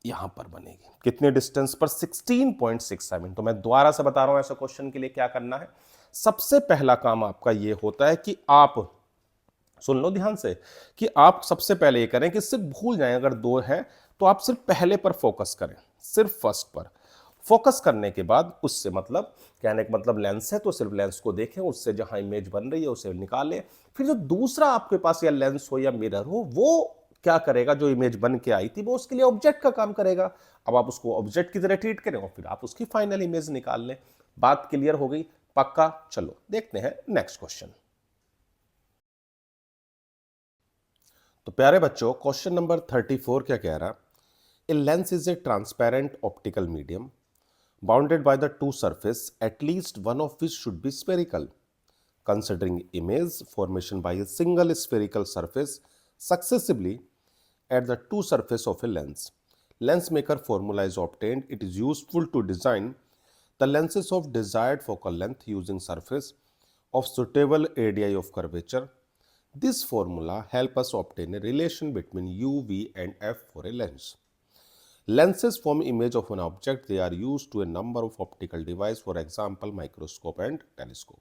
यहां पर बनेगी कितने डिस्टेंस पर, 16.67। तो मैं दोबारा से बता रहा हूं, ऐसे क्वेश्चन के लिए क्या करना है। सबसे पहला काम आपका ये होता है कि आप सुन लो ध्यान से, कि आप सबसे पहले ये करें कि सिर्फ भूल जाएं, अगर 2 है तो आप सिर्फ पहले पर फोकस करें, सिर्फ फर्स्ट पर फोकस करने के बाद उससे, मतलब कहने का मतलब लेंस है तो सिर्फ लेंस को देखें, उससे जहां इमेज बन रही है उसे निकालें। फिर जो दूसरा आपके पास या लेंस हो या मिरर हो, वो क्या करेगा, जो इमेज बन के आई थी वो उसके लिए ऑब्जेक्ट का काम करेगा। अब आप उसको ऑब्जेक्ट की तरह ट्रीट करें और फिर आप उसकी फाइनल इमेज निकाल लें। बात क्लियर हो गई, पक्का। चलो देखते हैं नेक्स्ट क्वेश्चन। तो प्यारे बच्चों, क्वेश्चन नंबर 34 क्या कह रहा, a lens is a transparent optical medium bounded by the two surface, at least one of which should be spherical. Considering image formation by a single spherical surface successively at the two surface of a lens, lens maker formula is obtained. It is useful to design the lenses of desired focal length using surface of suitable radii of curvature. This formula help us obtain a relation between u, v and f for a lens. Lenses form image of an object. They are used to a number of optical device, for example microscope and telescope.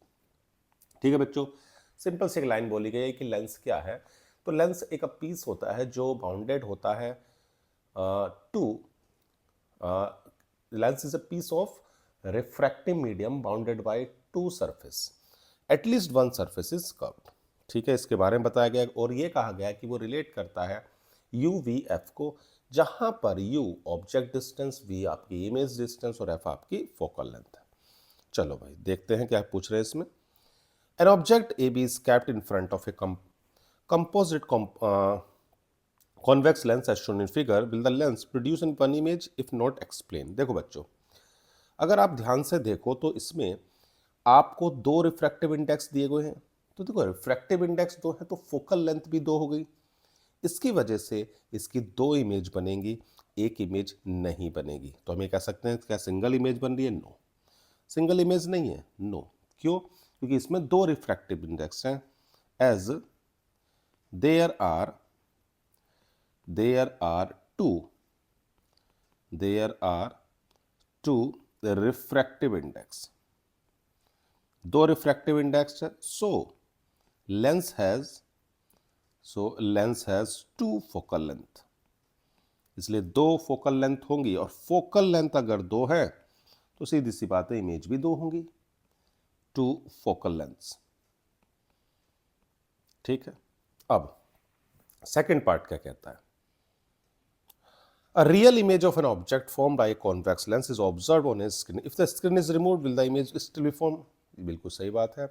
ठीक है बच्चों, simple से एक line बोली गई है कि lens क्या है। तो लेंस एक पीस होता है जो बाउंडेड होता है two, lens is a piece of refractive medium bounded by two surface, at least one surface is curved. ठीक है, इसके बारे में बताया गया और ये कहा गया कि वो रिलेट करता है यू वी एफ को, जहां पर u ऑब्जेक्ट डिस्टेंस, v आपकी इमेज डिस्टेंस और f आपकी फोकल लेंथ है। चलो भाई देखते हैं क्या पूछ रहे हैं इसमें। An object A B is kept in front of a composite convex lens as shown in figure, will the lens produce in one image if not explain. देखो बच्चों, अगर आप ध्यान से देखो तो इसमें आपको 2 रिफ्रैक्टिव इंडेक्स दिए गए हैं। तो देखो रिफ्रैक्टिव इंडेक्स 2 है तो फोकल लेंथ भी 2 हो गई। इसकी वजह से इसकी 2 इमेज बनेंगी, एक इमेज नहीं बनेगी। तो हम ये कह सकते हैं क्या सिंगल इमेज बन रही है? नो, सिंगल इमेज नहीं है। नो, क्यों? क्योंकि इसमें 2 रिफ्रैक्टिव इंडेक्स हैं। As there are two refractive index, 2 refractive index है। So lens has 2 focal length, इसलिए 2 फोकल लेंथ होंगी, और फोकल लेंथ अगर 2 है तो सीधी सी बात है इमेज भी 2 होंगी। Two focal length. ठीक है, अब सेकेंड पार्ट क्या कहता है? A real image of an object formed by a convex lens is observed on a screen. If the screen is removed, will the image still be formed? बिल्कुल सही बात है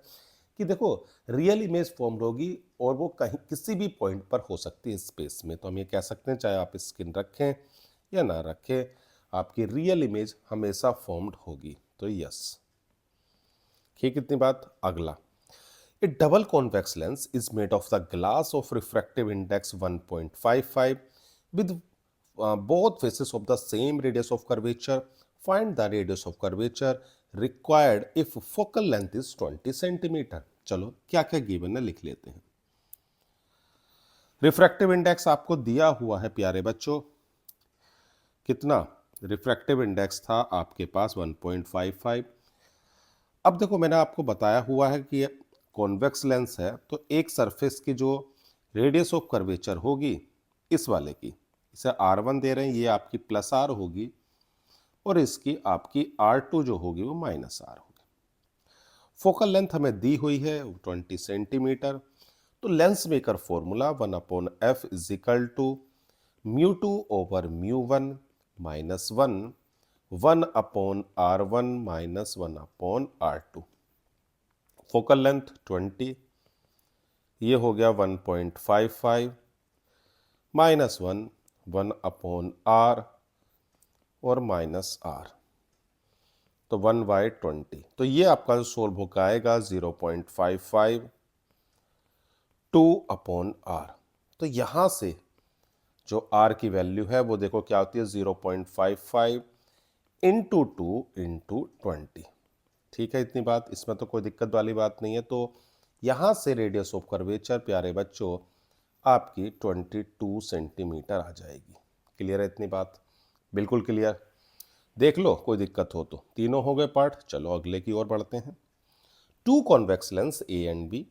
कि देखो रियल इमेज फॉर्म होगी और वो कहीं किसी भी पॉइंट पर हो सकती है स्पेस में। तो हम ये कह सकते हैं चाहे आप स्क्रीन रखें या ना रखें, आपकी रियल इमेज हमेशा फॉर्म्ड होगी। तो यस, ठीक, इतनी बात। अगला, A double convex lens is made of the glass of refractive index 1.55 with both faces of the same radius of curvature. Find the radius of curvature required if focal length is 20 centimeter. चलो क्या क्या given है लिख लेते हैं। Refractive index आपको दिया हुआ है प्यारे बच्चों, कितना रिफ्रैक्टिव इंडेक्स था आपके पास 1.55। अब देखो मैंने आपको बताया हुआ है कि कॉन्वेक्स लेंस है तो एक सरफेस की जो रेडियस ऑफ कर्वेचर होगी इस वाले की, इसे R1 दे रहे हैं, ये आपकी प्लस R होगी और इसकी आपकी R2 जो होगी वो माइनस R होगी। फोकल लेंथ हमें दी हुई है 20 सेंटीमीटर। तो lens maker formula 1/f is equal to μ2 over μ1 minus 1/R1 minus 1/R2। Focal length 20, ये हो गया 1.55 माइनस 1/R और माइनस R, तो 1/20। तो ये आपका जो सोल्व होकर आएगा 0.55 2/R। तो यहां से जो R की वैल्यू है वो देखो क्या होती है 0.55 इंटू 2 इंटू 20। ठीक है, इतनी बात, इसमें तो कोई दिक्कत वाली बात नहीं है। तो यहां से रेडियस ऑफ कर्वेचर प्यारे बच्चों आपकी 22 सेंटीमीटर आ जाएगी। क्लियर है इतनी बात? बिल्कुल क्लियर, देख लो कोई दिक्कत हो तो। तीनों हो गए पार्ट, चलो अगले की ओर बढ़ते हैं। Two convex lens A and B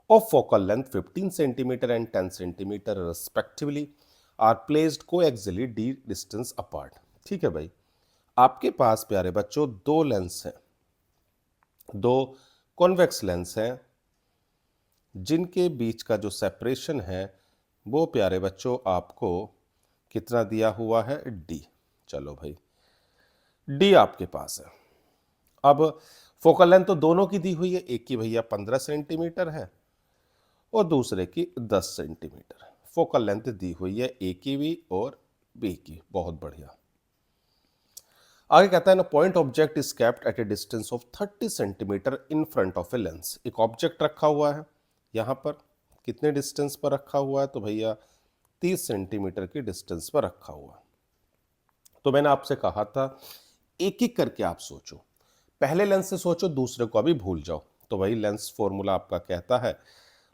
of focal length 15 centimetre and 10 centimetre respectively are placed coaxially D distance apart. ठीक है भाई, आपके पास प्यारे बच्चों दो लेंस हैं, दो कॉन्वेक्स लेंस हैं जिनके बीच का जो सेपरेशन है वो प्यारे बच्चों आपको कितना दिया हुआ है, डी। चलो भाई, डी आपके पास है। अब फोकल लेंथ तो दोनों की दी हुई है, एक की भैया 15 सेंटीमीटर है और दूसरे की 10 सेंटीमीटर। फोकल लेंथ दी हुई है ए की भी और बी की, बहुत बढ़िया। आगे कहता है ना, point object is kept at a distance of 30 centimetre in front of a lens. एक ऑब्जेक्ट रखा हुआ है, यहां पर कितने डिस्टेंस पर रखा हुआ है, तो भैया 30 सेंटीमीटर की डिस्टेंस पर रखा हुआ है। तो मैंने आपसे कहा था एक एक करके आप सोचो, पहले लेंस से सोचो, दूसरे को अभी भूल जाओ। तो वही लेंस फॉर्मूला आपका कहता है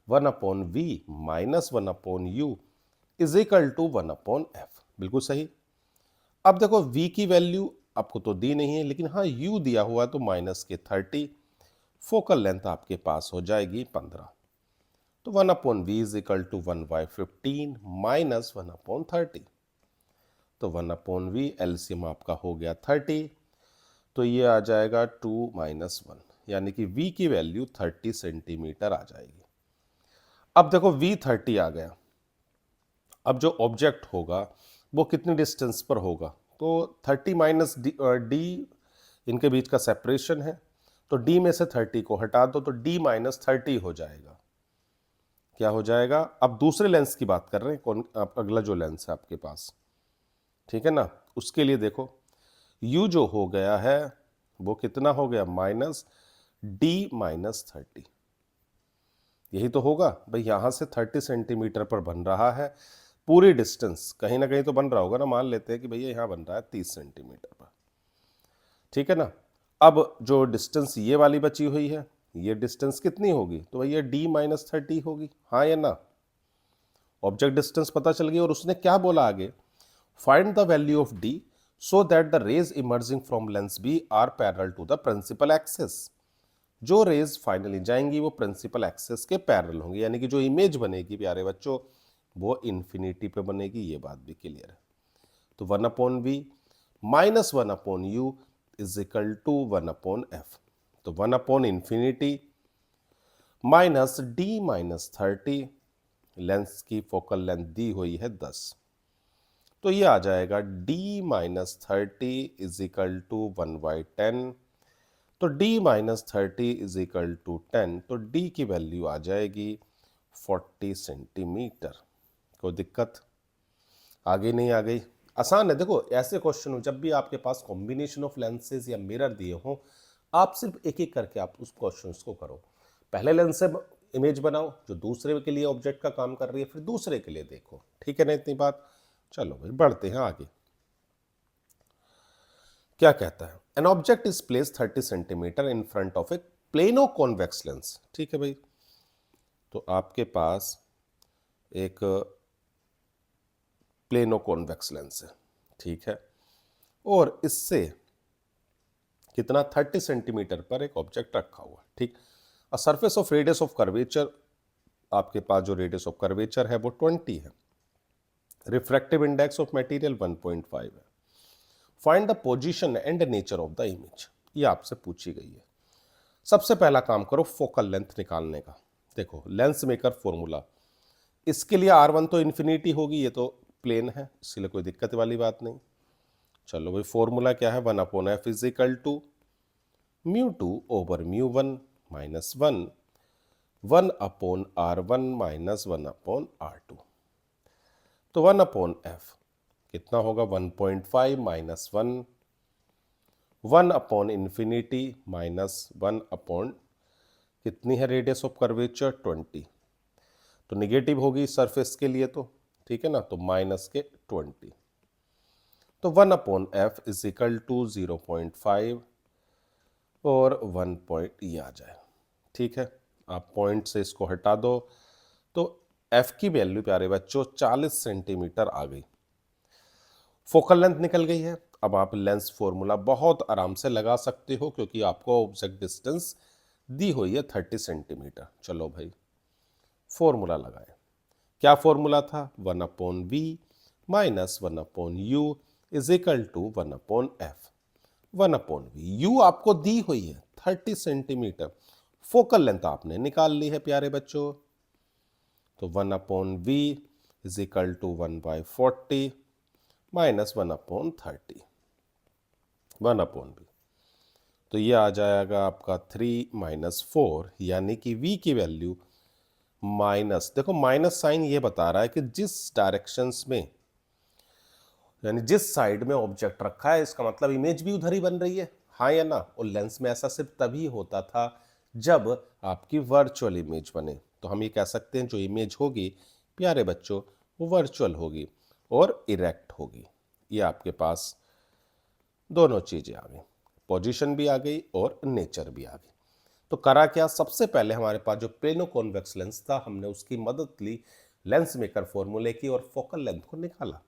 1/v minus 1/u is equal to 1/f। बिल्कुल सही। अब देखो v की वैल्यू आपको तो दी नहीं है, लेकिन हाँ u दिया हुआ तो माइनस के 30, फोकल लेंथ आपके पास हो जाएगी 15। तो 1/v is equal to 1/15 minus 1/30। तो 1/v एलसीएम आपका हो गया 30, तो ये आ जाएगा 2 माइनस 1, यानी कि v की वैल्यू 30 सेंटीमीटर आ जाएगी। अब देखो v 30 आ गया, अब जो ऑब्जेक्ट होगा वो कितनी डिस्टेंस पर होगा, तो 30 माइनस डी इनके बीच का सेपरेशन है, तो d में से 30 को हटा दो तो d माइनस 30 हो जाएगा। क्या हो जाएगा? अब दूसरे लेंस की बात कर रहे हैं, कौन अगला जो लेंस है आपके पास, ठीक है ना, उसके लिए देखो u जो हो गया है वो कितना हो गया, माइनस d माइनस 30। यही तो होगा भाई, यहां से 30 सेंटीमीटर पर बन रहा है, पूरी डिस्टेंस कहीं ना कहीं तो बन रहा होगा ना, मान लेते हैं कि भैया यहां बन रहा है 30 सेंटीमीटर पर, ठीक है ना। अब जो डिस्टेंस ये वाली बची हुई है, ये डिस्टेंस कितनी होगी, तो भैया d माइनस 30 होगी, हाँ या ना। ऑब्जेक्ट डिस्टेंस पता चल गई, और उसने क्या बोला आगे, find the value of d so that the rays emerging from lens be are parallel to the principal axis. जो रेज फाइनली जाएंगी वो प्रिंसिपल एक्सिस के पैरेलल होंगी, यानी कि जो इमेज बनेगी प्यारे बच्चों वो इन्फिनिटी पे बनेगी, ये बात भी क्लियर है। तो 1/v minus 1/u is equal to 1/f। तो 1 upon infinity minus D minus 30, lens की फोकल लेंथ दी हुई है 10, तो ये आ जाएगा d minus 30 is equal to 1/10। तो d minus 30 is equal to 10, तो d की वैल्यू आ जाएगी 40 सेंटीमीटर। कोई दिक्कत आगे नहीं आ गई? आसान है। देखो ऐसे क्वेश्चन हो जब भी आपके पास कॉम्बिनेशन ऑफ लेंसेज या मिरर दिए हो, आप सिर्फ एक एक करके आप उस क्वेश्चन को करो। पहले लेंस से इमेज बनाओ जो दूसरे के लिए ऑब्जेक्ट का काम कर रही है, फिर दूसरे के लिए देखो। ठीक है ना इतनी बात? चलो भाई बढ़ते हैं आगे। क्या कहता है? An object is place 30 centimetre in front of A plano convex lens. ठीक है भाई, तो आपके पास एक प्लेनो कॉन्वेक्स लेंस है, ठीक है, और इससे कितना 30 सेंटीमीटर पर एक ऑब्जेक्ट रखा हुआ, ठीक। A surface of radius of curvature, आपके पास जो रेडियस ऑफ कर्वेचर है वो 20 है। रिफ्रैक्टिव इंडेक्स ऑफ मटेरियल 1.5 है। Find the position and nature of the image, ये आपसे पूछी गई है। सबसे पहला काम करो फोकल लेंथ निकालने का। देखो लेंस मेकर फॉर्मूला, इसके लिए R1 तो इन्फिनिटी होगी, ये तो प्लेन है, इसलिए कोई दिक्कत वाली बात नहीं। चलो भाई फॉर्मूला क्या है? 1/f is equal to μ2 over μ1 minus 1/R1 minus 1/R2। तो 1/f कितना होगा? 1.5 माइनस 1 इन्फिनिटी माइनस 1 कितनी है रेडियस ऑफ कर्वेचर? 20। तो निगेटिव होगी सरफेस के लिए, तो ठीक है ना, तो माइनस के 20। तो 1/f इज इक्वल टू 0.5 और 1 पॉइंट ये आ जाए। ठीक है, आप पॉइंट से इसको हटा दो तो f की वैल्यू प्यारे बच्चों 40 सेंटीमीटर आ गई। फोकल लेंथ निकल गई है। अब आप लेंस फॉर्मूला बहुत आराम से लगा सकते हो क्योंकि आपको ऑब्जेक्ट डिस्टेंस दी हुई है 30 सेंटीमीटर। चलो भाई फॉर्मूला लगाए। क्या फॉर्मूला था? 1/v minus 1/u is equal to 1/f। 1/v, u आपको दी हुई है 30 सेंटीमीटर, फोकल लेंथ आपने निकाल ली है प्यारे बच्चों, तो 1/v is equal to 1/40 minus 1/30 1/v। तो ये आ जाएगा आपका 3 माइनस 4, यानी कि v की वैल्यू माइनस, देखो माइनस साइन ये बता रहा है कि जिस डायरेक्शंस में, यानी जिस साइड में ऑब्जेक्ट रखा है, इसका मतलब इमेज भी उधर ही बन रही है, हाँ या ना। और लेंस में ऐसा सिर्फ तभी होता था जब आपकी वर्चुअल इमेज बने। तो हम ये कह सकते हैं जो इमेज होगी प्यारे बच्चों वो वर्चुअल होगी और इरेक्ट होगी। ये आपके पास दोनों चीजें आ गई, पोजीशन भी आ गई और नेचर भी आ गई। तो करा क्या? सबसे पहले हमारे पास जो प्लेनो कॉन्वेक्स लेंस था, हमने उसकी मदद ली लेंस मेकर फॉर्मूले की और फोकल लेंथ को निकाला।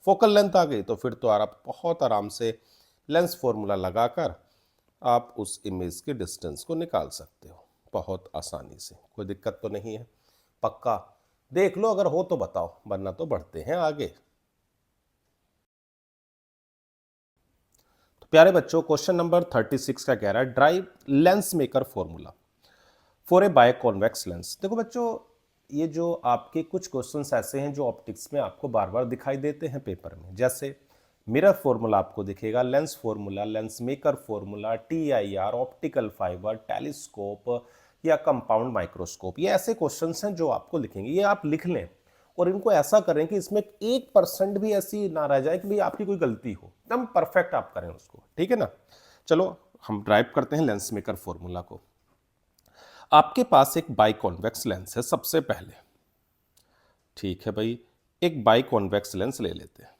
फोकल लेंथ आ गई तो फिर तो आप बहुत आराम से लेंस फॉर्मूला लगाकर आप उस इमेज के डिस्टेंस को निकाल सकते हो बहुत आसानी से। कोई दिक्कत तो नहीं है? पक्का देख लो, अगर हो तो बताओ, वरना तो बढ़ते हैं आगे। तो प्यारे बच्चों क्वेश्चन नंबर 36 का कह रहा है derive lens maker formula for a biconvex lens. देखो बच्चों ये जो आपके कुछ क्वेश्चंस ऐसे हैं जो ऑप्टिक्स में आपको बार बार दिखाई देते हैं पेपर में, जैसे मिरर फॉर्मूला आपको दिखेगा, lens formula, lens maker formula, TIR, optical fibre, telescope या कंपाउंड माइक्रोस्कोप। ये ऐसे क्वेश्चंस हैं जो आपको लिखेंगे, ये आप लिख लें और इनको ऐसा करें कि इसमें 1% भी ऐसी ना रह जाए कि भाई आपकी कोई गलती हो, एकदम परफेक्ट आप करें उसको। ठीक है ना? चलो हम ड्राइव करते हैं लेंस मेकर फॉर्मूला को। आपके पास एक बाइकॉन्वेक्स लेंस है सबसे पहले, ठीक है भाई, एक बाइकॉन्वेक्स लेंस ले लेते हैं।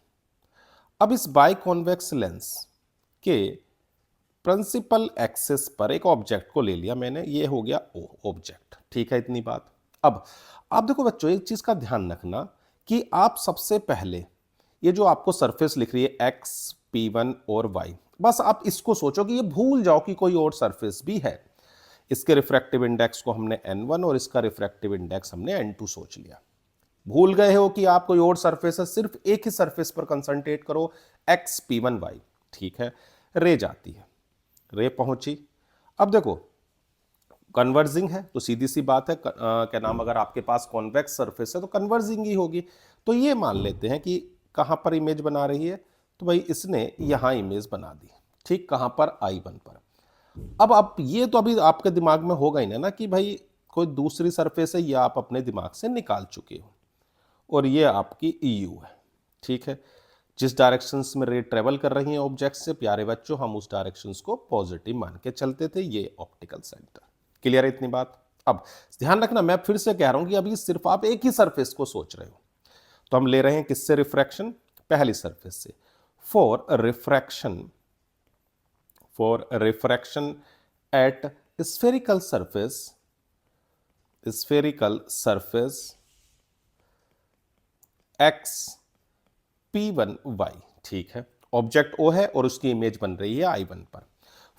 अब इस बाइकॉन्वेक्स लेंस के प्रिंसिपल एक्सिस पर एक ऑब्जेक्ट को ले लिया मैंने, ये हो गया ऑब्जेक्ट। ठीक है इतनी बात। अब आप देखो बच्चों एक चीज का ध्यान रखना कि आप सबसे पहले ये जो आपको सरफेस लिख रही है x, P1 और y, बस आप इसको सोचो कि ये भूल जाओ कि कोई और सरफेस भी है। इसके रिफ्रैक्टिव इंडेक्स को हमने n1 और इसका रिफ्रैक्टिव इंडेक्स हमने n2 सोच लिया। भूल गए हो कि आप कोई और सरफेस है, सिर्फ एक ही सरफेस पर कंसंट्रेट करो, x, P1, y। ठीक है, रे जाती है, रे पहुंची। अब देखो कन्वर्जिंग है तो सीधी सी बात है, क्या नाम, अगर आपके पास कॉन्वेक्स सरफेस है तो कन्वर्जिंग ही होगी। तो ये मान लेते हैं कि कहाँ पर इमेज बना रही है, तो भाई इसने यहाँ इमेज बना दी, ठीक, कहाँ पर, I1 पर। अब आप ये तो अभी आपके दिमाग में होगा ही ना कि भाई कोई दूसरी सरफेस है, ये आप अपने दिमाग से निकाल चुके हो, और ये आपकी EU है, ठीक है। जिस डायरेक्शन में रे ट्रेवल कर रही हैं ऑब्जेक्ट से, प्यारे बच्चों, हम उस डायरेक्शन को पॉजिटिव मान के चलते थे, ये ऑप्टिकल सेंटर। क्लियर है इतनी बात? अब ध्यान रखना, मैं फिर से कह रहा हूं कि अभी सिर्फ आप एक ही सरफेस को सोच रहे हो। तो हम ले रहे हैं किससे रिफ्रैक्शन? पहली सरफेस से। For refraction eight spherical surface x P1y, ठीक है। ऑब्जेक्ट O है और उसकी इमेज बन रही है I1 पर।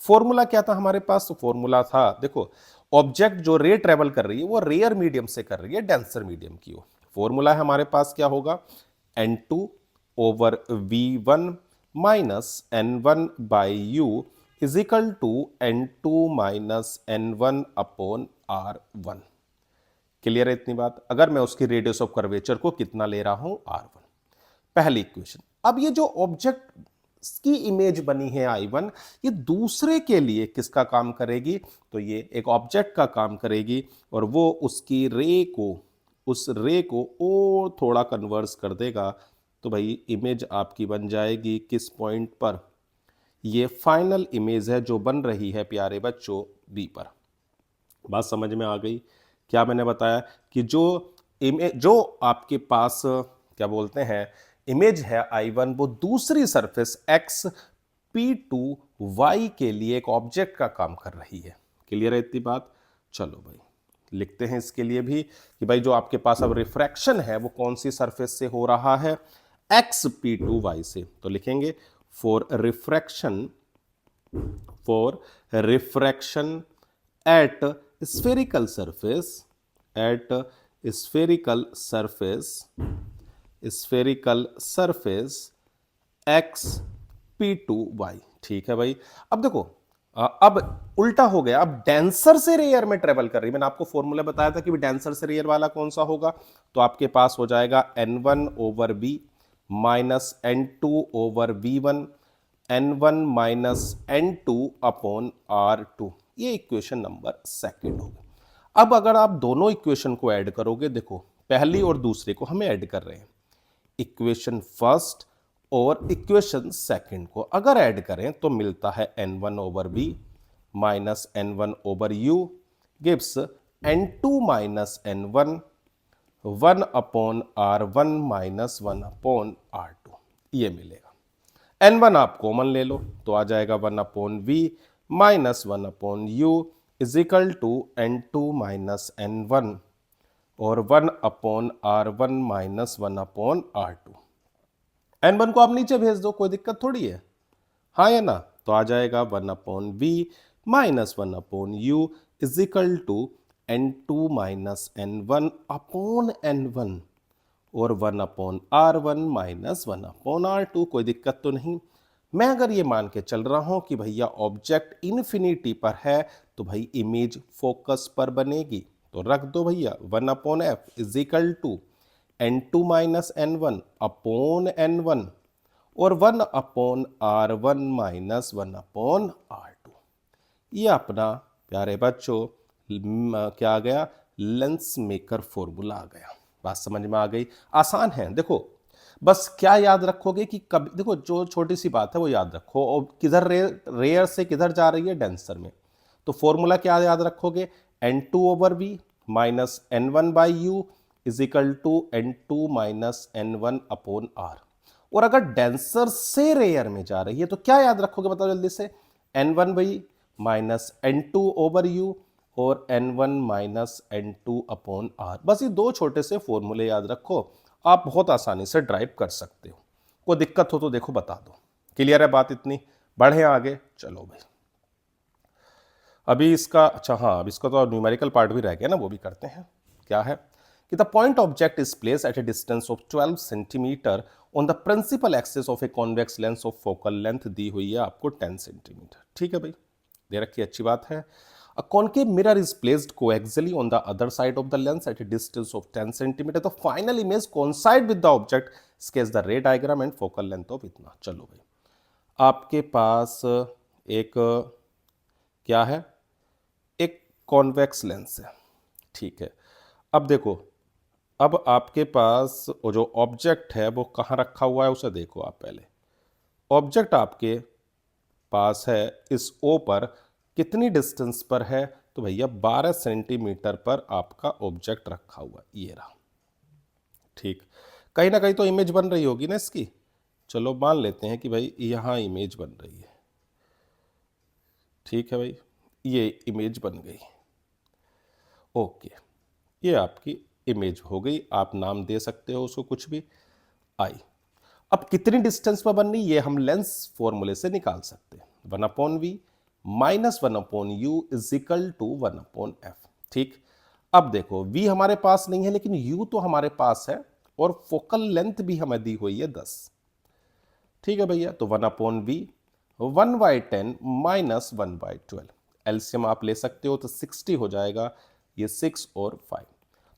फॉर्मूला क्या था हमारे पास? तो फॉर्मूला था, देखो, ऑब्जेक्ट जो रे ट्रेवल कर रही है वो रेयर मीडियम से कर रही है डेंसर मीडियम की ओर। फॉर्मूला है हमारे पास, क्या होगा? N2 over V1 minus N1 by U is equal to N2 minus N1 upon R1। Clear है इतनी बात? अगर मैं उसकी रेडियस ऑफ कर्वेचर को कितना ले रहा हूं? R1, पहली इक्वेशन। अब ये जो ऑब्जेक्ट की इमेज बनी है I1, ये दूसरे के लिए किसका काम करेगी? तो ये एक ऑब्जेक्ट का काम करेगी, और वो उसकी उस रे को और थोड़ा कन्वर्स कर देगा, तो भाई इमेज आपकी बन जाएगी किस पॉइंट पर? ये फाइनल इमेज है जो बन रही है प्यारे बच्चों B पर। बात समझ में आ गई? क्या मैंने बताया कि जो आपके पास क्या बोलते हैं इमेज है I1, वो दूसरी सरफेस x P2y के लिए एक ऑब्जेक्ट का काम कर रही है। क्लियर है इतनी बात? चलो भाई लिखते हैं इसके लिए भी कि भाई जो आपके पास अब रिफ्रैक्शन है वो कौन सी सरफेस से हो रहा है? x P2y से। तो लिखेंगे for refraction eight spherical surface x P2y, ठीक है भाई। अब देखो, अब उल्टा हो गया, अब डेंसर से रेयर में ट्रेवल कर रही। मैंने आपको फॉर्मूला बताया था कि डेंसर से रेयर वाला कौन सा होगा, तो आपके पास हो जाएगा N1 over B minus N2 over V1 N1 minus N2 upon R2। ये इक्वेशन नंबर सेकंड होगी। अब अगर आप दोनों इक्वेशन को ऐड करोगे, देखो पहली और दूसरे को हमें ऐड कर रहे हैं, इक्वेशन फर्स्ट और इक्वेशन सेकंड को अगर ऐड करें तो मिलता है N1 over B minus N1 over U gives N2 minus N1 1 upon R1 minus 1 upon R2, ये मिलेगा। N1 आप कॉमन ले लो तो आ जाएगा 1 upon V minus 1 upon U is equal to N2 minus N1 और 1 upon R1 minus 1 upon R2। N1 को आप नीचे भेज दो, कोई दिक्कत थोड़ी है, हाँ या ना? तो आ जाएगा 1 upon V minus 1 upon U is equal to N2 minus N1 upon N1 और 1 upon R1 minus 1 upon R2। कोई दिक्कत तो नहीं। मैं अगर ये मान के चल रहा हूं कि भैया ऑब्जेक्ट इन्फिनिटी पर है, तो भाई इमेज फोकस पर बनेगी, तो रख दो भैया 1 upon F is equal to N2 minus N1 upon N1 और 1 upon R1 minus 1 upon R2। ये अपना प्यारे बच्चों क्या आ गया? लेंस मेकर फॉर्मूला आ गया। बात समझ में आ गई? आसान है। देखो बस क्या याद रखोगे कि कभी, देखो जो छोटी सी बात है वो याद रखो, और किधर रेयर से किधर जा रही है? डेंसर में। तो फॉर्मूला क्या याद रखोगे? N2 over V minus N1 by U is equal to N2 minus N1 upon R। और अगर डेंसर से रेयर में जा रही है तो क्या याद रखोगे, बताओ जल्दी से? N1 by minus N2 over U और N1 minus N2 upon R। बस ये दो छोटे से फॉर्मूले याद रखो, आप बहुत आसानी से ड्राइव कर सकते हो। कोई दिक्कत हो तो देखो बता दो। क्लियर है बात इतनी? बढ़े आगे, चलो भाई। अभी इसका, अच्छा हाँ, अब इसका तो न्यूमेरिकल पार्ट भी रह गया ना, वो भी करते हैं। क्या है कि the point object is place at a distance of 12 centimetre on the principal axis of a convex lens of focal length दी हुई है आपको 10 सेंटीमीटर। ठीक है भाई, दे रखी, अच्छी बात है। A concave mirror is placed coaxially on the other side of the lens at a distance of 10 centimetre. तो final image coincide with the object, sketch the ray diagram and focal length of इतना। चलो भाई, आपके पास एक क्या है, एक convex lens है, ठीक है। अब देखो, अब आपके पास वो जो ऑब्जेक्ट है वो कहाँ रखा हुआ है उसे देखो आप पहले। ऑब्जेक्ट आपके पास है इस ओ पर, कितनी डिस्टेंस पर है, तो भैया 12 सेंटीमीटर पर आपका ऑब्जेक्ट रखा हुआ, ये रहा, ठीक। कहीं ना कहीं तो इमेज बन रही होगी ना इसकी। चलो मान लेते हैं कि भाई यहाँ इमेज बन रही है, ठीक है भाई, ये इमेज बन गई, ओके, ये आपकी इमेज हो गई। आप नाम दे सकते हो उसको कुछ भी, आई। अब कितनी डिस्टेंस पर बननी, ये हम लेंस फॉर्मूले से निकाल सकते हैं। 1/v minus 1/u is equal to 1/f, ठीक। अब देखो v हमारे पास नहीं है लेकिन u तो हमारे पास है, और फोकल लेंथ भी हमें दी हुई है 10, ठीक है भैया। तो 1/v 1/10 माइनस 1/12, एलसीएम आप ले सकते हो तो 60 हो जाएगा, ये 6 और 5।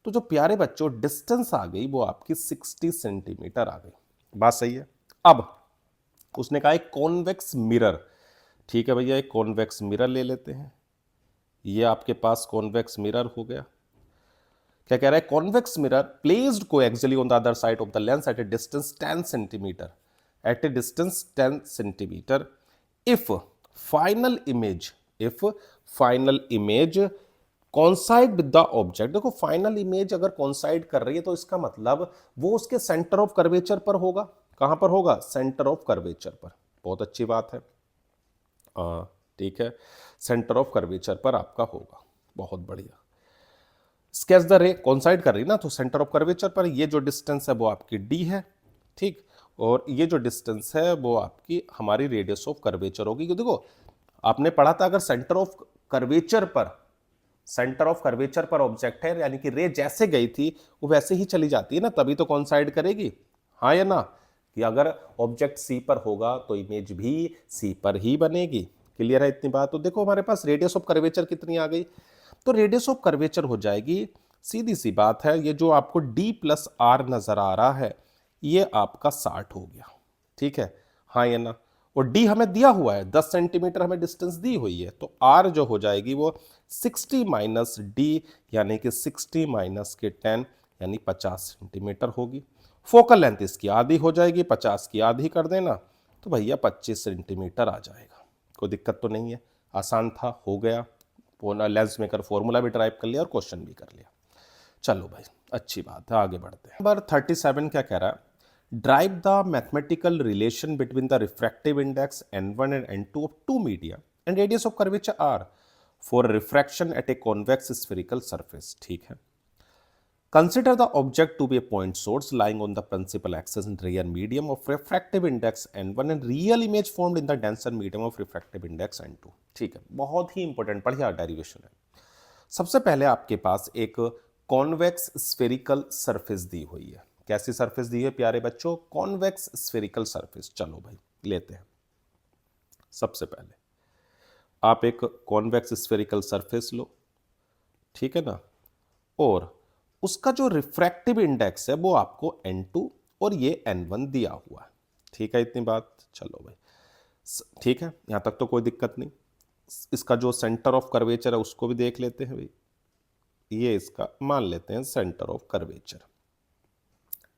तो जो प्यारे बच्चों डिस्टेंस आ गई वो आपकी 60 सेंटीमीटर आ गई, बात सही है। अब उसने कहा एक कॉन्वेक्स मिरर, ठीक है भैया, एक कॉन्वेक्स मिरर ले लेते हैं। ये आपके पास कॉन्वेक्स मिरर हो गया। क्या कह रहा है, convex mirror placed coaxially on the other side of the lens at a distance 10 centimetre, at a distance 10 centimetre if final image coincide with the object. देखो फाइनल इमेज अगर कॉन्साइड कर रही है तो इसका मतलब वो उसके सेंटर ऑफ कर्वेचर पर होगा। कहां पर होगा, सेंटर ऑफ कर्वेचर पर, बहुत अच्छी बात है, ठीक है, सेंटर ऑफ कर्वेचर पर आपका होगा, बहुत बढ़िया। स्केच द रे, कॉन्साइड कर रही ना तो सेंटर ऑफ कर्वेचर पर, ये जो डिस्टेंस है वो आपकी डी है, ठीक, और ये जो डिस्टेंस है वो आपकी हमारी रेडियस ऑफ कर्वेचर होगी। क्योंकि देखो आपने पढ़ा था अगर सेंटर ऑफ कर्वेचर पर ऑब्जेक्ट है, यानी कि रे जैसे गई थी वो वैसे ही चली जाती है ना, तभी तो कॉन्साइड करेगी, हाँ या ना, कि अगर ऑब्जेक्ट सी पर होगा तो इमेज भी सी पर ही बनेगी। क्लियर है इतनी बात। तो देखो हमारे पास रेडियस ऑफ कर्वेचर कितनी आ गई, तो रेडियस ऑफ कर्वेचर हो जाएगी, सीधी सी बात है, ये जो आपको d प्लस आर नजर आ रहा है ये आपका 60 हो गया, ठीक है, हाँ या ना। और d हमें दिया हुआ है 10 सेंटीमीटर हमें डिस्टेंस दी हुई है, तो r जो हो जाएगी वो 60 माइनस डी, यानी कि 60 माइनस के 10 यानी 50 सेंटीमीटर होगी। फोकल लेंथ इसकी आधी हो जाएगी, 50 की आधी कर देना तो भैया 25 सेंटीमीटर आ जाएगा। कोई दिक्कत तो नहीं है, आसान था, हो गया। लेंस मेकर फॉर्मूला भी ड्राइव कर लिया और क्वेश्चन भी कर लिया। चलो भाई अच्छी बात है, आगे बढ़ते हैं। नंबर 37 क्या कह रहा है, derive the mathematical relation between the refractive index n1 and n2 of two media and radius of curvature r for refraction at a convex spherical surface, ठीक है। Consider the object to be a point source lying on the principal axis in real medium of refractive index n1 and real image formed in the denser medium of refractive index n2, ठीक है, बहुत ही important, बढ़िया derivation है। सबसे पहले आपके पास एक convex spherical surface दी हुई है। कैसी सरफेस दी है प्यारे बच्चों, कॉन्वेक्स स्फेरिकल सरफेस। चलो भाई लेते हैं। सबसे पहले आप एक कॉन्वेक्स स्फेरिकल सरफेस लो, ठीक है ना, और उसका जो रिफ्रैक्टिव इंडेक्स है वो आपको n2 और ये n1 दिया हुआ है, ठीक है इतनी बात। चलो भाई ठीक है, यहां तक तो कोई दिक्कत नहीं। इसका जो सेंटर ऑफ कर्वेचर है उसको भी देख लेते हैं भाई, ये इसका मान लेते हैं सेंटर ऑफ कर्वेचर,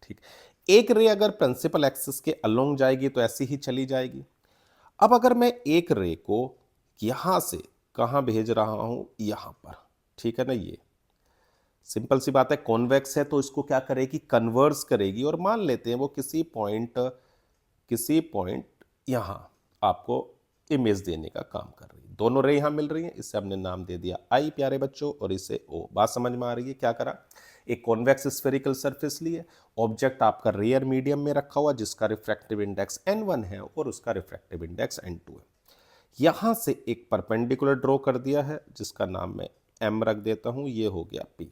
ठीक। एक रे अगर प्रिंसिपल एक्सिस के अलोंग जाएगी तो ऐसी ही चली जाएगी। अब अगर मैं एक रे को यहां से कहां भेज रहा हूं, यहां पर, ठीक है ना, ये सिंपल सी बात है, कॉन्वेक्स है तो इसको क्या करेगी, कन्वर्स करेगी, और मान लेते हैं वो किसी पॉइंट यहां आपको इमेज देने का काम कर रही है। दोनों रे यहां मिल रही हैं, इसे हमने नाम दे दिया आई प्यारे बच्चों, और इसे ओ। बात समझ में आ रही है, क्या करा, एक कॉन्वेक्स स्फेरिकल सरफेस लिए, ऑब्जेक्ट आपका रेयर मीडियम में रखा हुआ जिसका रिफ्रैक्टिव इंडेक्स n1 है और उसका रिफ्रैक्टिव इंडेक्स n2 है। यहां से एक परपेंडिकुलर ड्रॉ कर दिया है जिसका नाम मैं m रख देता हूं, ये हो गया p।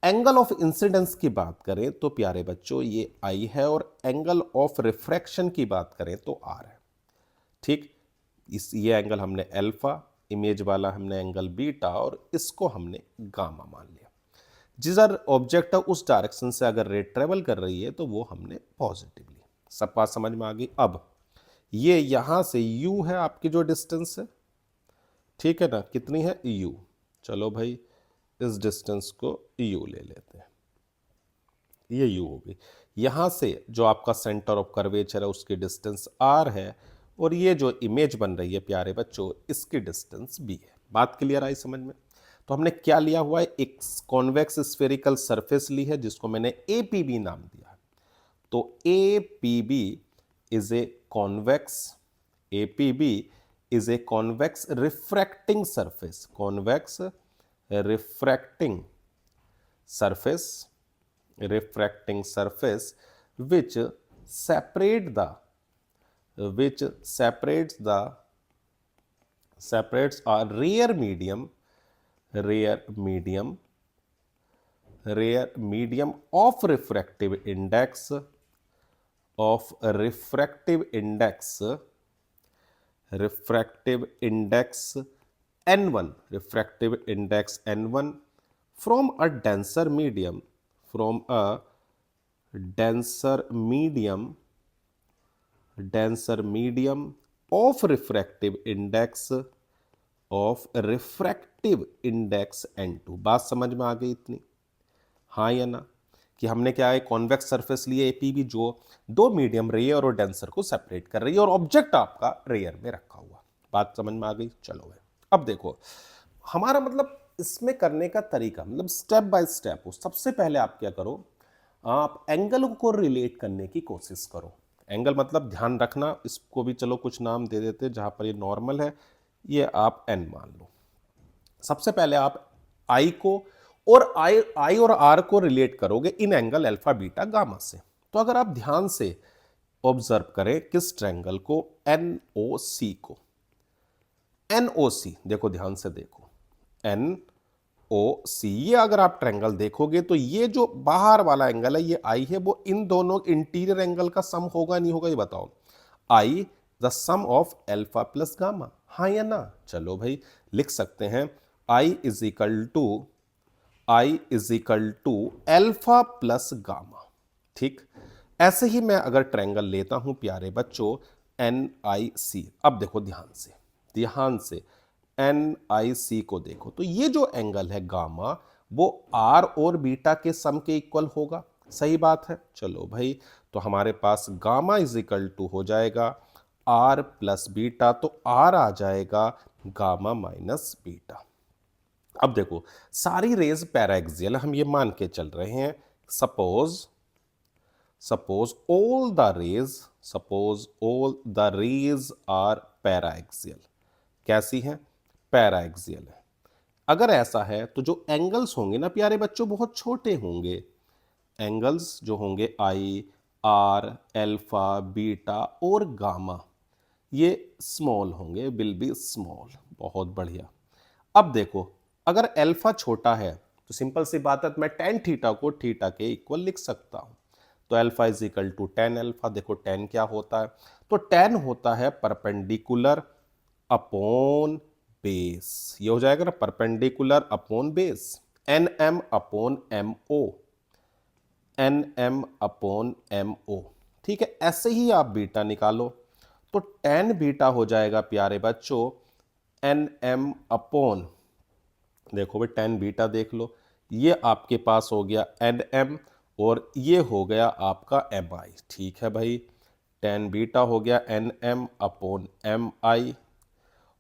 एंगल ऑफ इंसिडेंस की बात करें तो प्यारे बच्चों ये I है, और एंगल ऑफ रिफ्रैक्शन की बात करें तो R है, ठीक। ये एंगल हमने अल्फा इमेज वाला हमने एंगल बीटा और इसको हमने गामा मान लिया। जिधर ऑब्जेक्ट है उस डायरेक्शन से अगर रे ट्रेवल कर रही है तो वो हमने पॉजिटिव ली। सब बात समझ में आ गई। अब ये यहां से u है आपकी जो डिस्टेंस है, ठीक है ना, कितनी है u। चलो भाई इस डिस्टेंस को u ले लेते हैं, ये u होगी। यहां से जो आपका सेंटर ऑफ कर्वेचर है उसकी डिस्टेंस r है, और ये जो इमेज बन रही है प्यारे बच्चों इसकी डिस्टेंस b है। बात क्लियर आई समझ में? तो हमने क्या लिया हुआ है, एक कॉन्वेक्स स्फेरिकल सरफेस ली है जिसको मैंने APB नाम दिया है। तो APB is a convex, APB is a convex refracting surface, convex refracting surface, refracting surface which separate the which separates a rare medium of refractive index n1, refractive index n1 from a denser medium of refractive index n2। बात समझ में आ गई इतनी, हाँ या ना? कि हमने क्या है, कॉन्वेक्स सरफेस लिए APB जो दो मीडियम रेयर और डेंसर को सेपरेट कर रही है और ऑब्जेक्ट आपका रेयर में रखा हुआ। बात समझ में आ गई? चलो भाई अब देखो हमारा मतलब इसमें करने का तरीका, मतलब स्टेप बाय स्टेप हो। सबसे पहले आप क्या करो, आप एंगल को रिलेट करने की कोशिश करो। एंगल मतलब ध्यान रखना, इसको भी चलो कुछ नाम दे देते, जहां पर ये नॉर्मल है ये आप n मान लो। सबसे पहले आप I को और I और R को रिलेट करोगे इन एंगल अल्फा बीटा गामा से। तो अगर आप ध्यान से ऑब्जर्व करें किस ट्रायंगल को, NOC को, NOC देखो ध्यान से देखो, NOC ये अगर आप ट्रायंगल देखोगे तो ये जो बाहर वाला एंगल है ये I है, वो इन दोनों इंटीरियर एंगल का सम होगा नहीं होगा ये बताओ। I the sum of alpha plus gamma, हाँ या ना? चलो भाई लिख सकते हैं I is equal to alpha plus gamma. ठीक, ऐसे ही मैं अगर ट्रायंगल लेता हूं प्यारे बच्चों NIC, अब देखो ध्यान से NIC को देखो तो ये जो एंगल है गामा वो R और बीटा के सम के इक्वल होगा, सही बात है। चलो भाई तो हमारे पास गामा इज इक्वल टू हो जाएगा R प्लस बीटा, तो R आ जाएगा गामा माइनस बीटा। अब देखो सारी रेज पैराएक्सियल हम ये मान के चल रहे हैं, suppose all the rays are paraxial. कैसी है? पैराएक्सियल है। अगर ऐसा है तो जो एंगल्स होंगे ना प्यारे बच्चों बहुत छोटे होंगे। एंगल्स जो होंगे I, R, अल्फा, बीटा और गामा ये स्मॉल होंगे, विल बी स्मॉल। बहुत बढ़िया। अब देखो अगर अल्फा छोटा है तो सिंपल सी बात है मैं टेन थीटा को थीटा के इक्वल लिख सकता हूं। तो alpha is equal to tan alpha. देखो टेन क्या होता है, तो टेन होता है परपेंडिकुलर अपॉन बेस, ये हो जाएगा ना perpendicular upon base, NM upon MO। ठीक है, ऐसे ही आप बीटा निकालो तो टेन बीटा हो जाएगा प्यारे बच्चों NM अपॉन, देखो भाई टेन बीटा देख लो, ये आपके पास हो गया NM और ये हो गया आपका MI। ठीक है भाई, टेन बीटा हो गया NM अपॉन MI,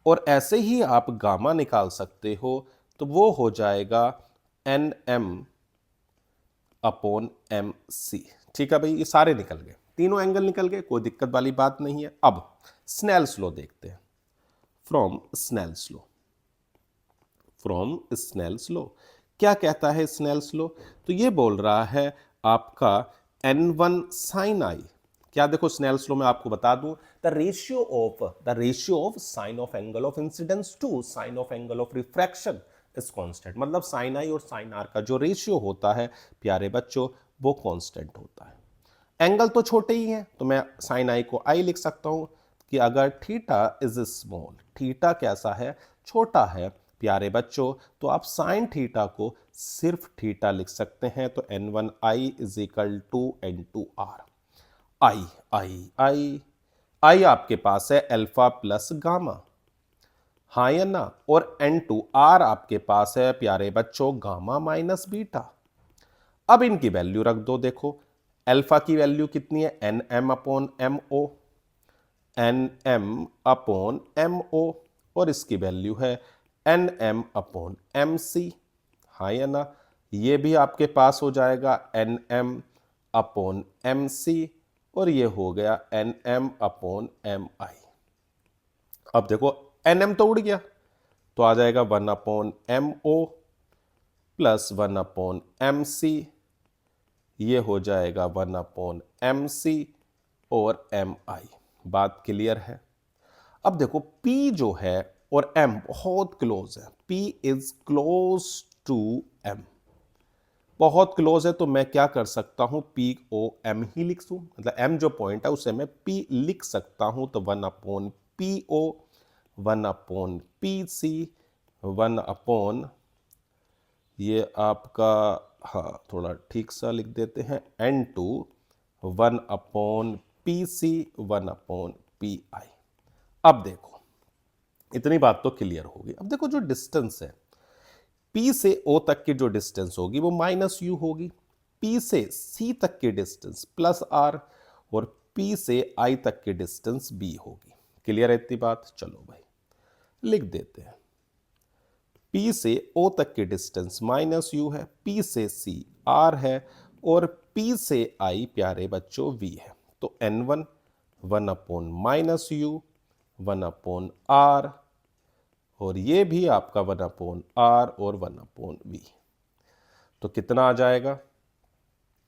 और ऐसे ही आप गामा निकाल सकते हो तो वो हो जाएगा NM अपॉन MC। ठीक है भाई, ये सारे निकल गए, तीनों एंगल निकल गए, कोई दिक्कत वाली बात नहीं है। अब स्नेल्स लॉ देखते हैं। फ्रॉम स्नेल्स लॉ क्या कहता है स्नेल्स लॉ? तो ये बोल रहा है आपका N1 sin I। क्या देखो स्नेल्स लॉ में आपको बता दूं, the ratio of sine of angle of incidence to sine of angle of refraction is constant. मतलब साइन I और साइन R का जो रेशियो होता है प्यारे बच्चों वो कांस्टेंट होता है। एंगल तो छोटे ही हैं तो मैं साइन I को I लिख सकता हूं कि अगर थीटा इज स्मॉल, थीटा कैसा है, छोटा है प्यारे बच्चों, तो आप साइन थीटा को सिर्फ थीटा लिख सकते हैं। तो n1i is equal to n2r। I I I I आपके पास है अल्फा प्लस गामा, हाँ या ना, और n2r आपके पास है प्यारे बच्चों गामा माइनस बीटा। अब इनकी वैल्यू रख दो। देखो अल्फा की वैल्यू कितनी है, N M upon M O, N M upon M O, और इसकी वैल्यू है N M upon M C, हाँ या ना। ये भी आपके पास हो जाएगा N M upon M C, और ये हो गया N M upon M I. अब देखो एन एम तो उड़ गया, तो आ जाएगा 1 upon M O plus 1 upon M C, ये हो जाएगा 1 अपॉन एम सी और एम आई। बात क्लियर है। अब देखो P जो है और M बहुत क्लोज है, P is close to M, बहुत क्लोज है, तो मैं क्या कर सकता हूं POM ही लिख दूं, मतलब M जो पॉइंट है उसे मैं P लिख सकता हूं। तो 1 upon PO, 1 upon PC, 1 upon ये आपका, हाँ थोड़ा ठीक सा लिख देते हैं, N2, 1 upon PC, 1 upon PI। अब देखो इतनी बात तो क्लियर होगी। अब देखो जो डिस्टेंस है P से O तक की जो डिस्टेंस होगी वो माइनस U होगी, P से C तक की डिस्टेंस प्लस R, और P से I तक की डिस्टेंस B होगी। क्लियर है इतनी बात? चलो भाई लिख देते हैं। P से O तक की डिस्टेंस माइनस U है, P से C R है, और P से I प्यारे बच्चों V है। तो N1 1 upon minus U, 1 upon R, और ये भी आपका 1 अपॉन R और 1 अपॉन V। तो कितना आ जाएगा,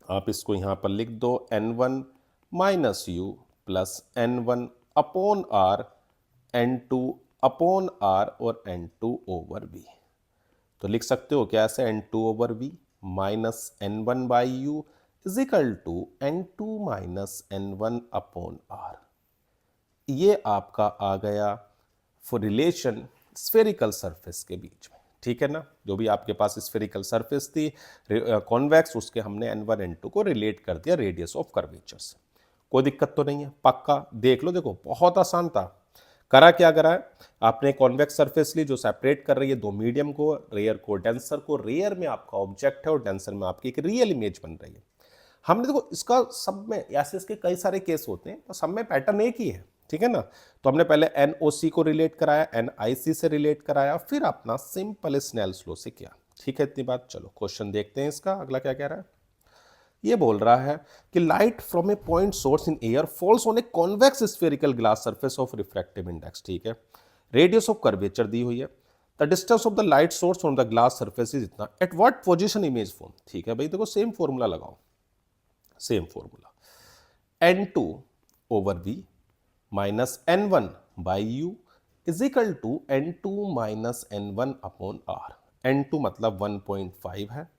आप इसको यहां पर लिख दो, N1 minus U plus N1 upon R, N2 upon R और N2 ओवर V। तो लिख सकते हो क्या ऐसे, N2 over V minus N1 by U is equal to N2 minus N1 upon R। ये आपका आ गया फॉर रिलेशन स्फेरिकल सरफेस के बीच में, ठीक है ना। जो भी आपके पास स्फेरिकल सरफेस थी कॉन्वेक्स, उसके हमने N1 N2 को रिलेट कर दिया रेडियस ऑफ कर्वेचर से। कोई दिक्कत तो नहीं है, पक्का देख लो। देखो बहुत आसान था। करा क्या करा है आपने, कॉन्वेक्स सरफेस ली जो सेपरेट कर रही है दो मीडियम को, रेयर को डेंसर को। रेयर में आपका ऑब्जेक्ट है और डेंसर में आपकी एक रियल इमेज बन रही है। हमने देखो इसका सब में ऐसे इसके कई सारे केस होते हैं, तो सब में पैटर्न एक ही है, ठीक है ना। तो हमने पहले NOC को रिलेट कराया, NIC से रिलेट कराया, फिर अपना सिंपल स्नेल्स लॉ से किया, ठीक है इतनी बात। चलो क्वेश्चन देखते हैं इसका अगला क्या कह रहा है। ये बोल रहा है कि light from a point source in air falls on a convex spherical glass surface of refractive index, ठीक है। रेडियस ऑफ कर्वेचर दी हुई है, the distance of the light source on the glass surface is इतना, at what position image form, ठीक है भाई। देखो सेम फॉर्मूला लगाओ, same formula, N2 over V minus N1 by U is equal to N2 minus N1 upon R। N2 मतलब 1.5 है,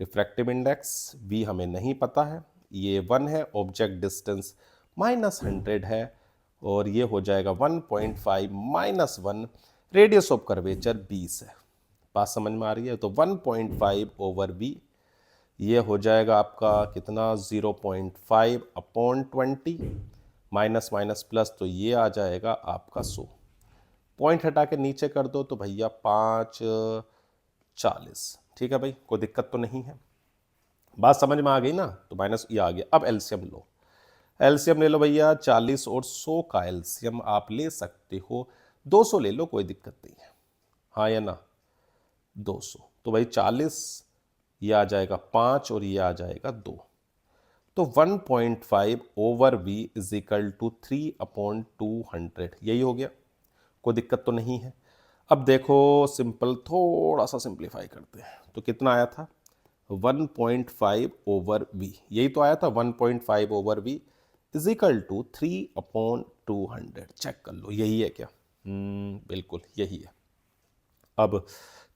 refractive index V हमें नहीं पता है, ये 1 है, ऑब्जेक्ट डिस्टेंस माइनस 100 है, और ये हो जाएगा 1.5 माइनस 1, रेडियस ऑफ कर्वेचर 20 है। बात समझ में आ रही है? तो 1.5 ओवर V, ये हो जाएगा आपका कितना, 0.5 अपॉन 20, माइनस माइनस प्लस, तो ये आ जाएगा आपका 100। पॉइंट हटा के नीचे कर दो तो भैया 540, ठीक है भाई, कोई दिक्कत तो नहीं है। बात समझ में आ गई ना। तो माइनस ये आ गया। अब एलसीएम लो, एलसीएम ले लो भैया, 40 और 100 का एलसीएम आप ले सकते हो, 200 ले लो, कोई दिक्कत नहीं है, हाँ या ना। 200 तो भाई 40, ये आ जाएगा 5 और ये आ जाएगा 2। तो 1.5 over V is equal to 3 upon 200, यही हो गया, कोई दिक्कत तो नहीं है। अब देखो सिंपल, थोड़ा सा सिंप्लीफाई करते हैं, तो कितना आया था, 1.5 ओवर V, यही तो आया था, 1.5 over V is equal to 3 upon 200। Check कर लो यही है क्या, बिल्कुल यही है। अब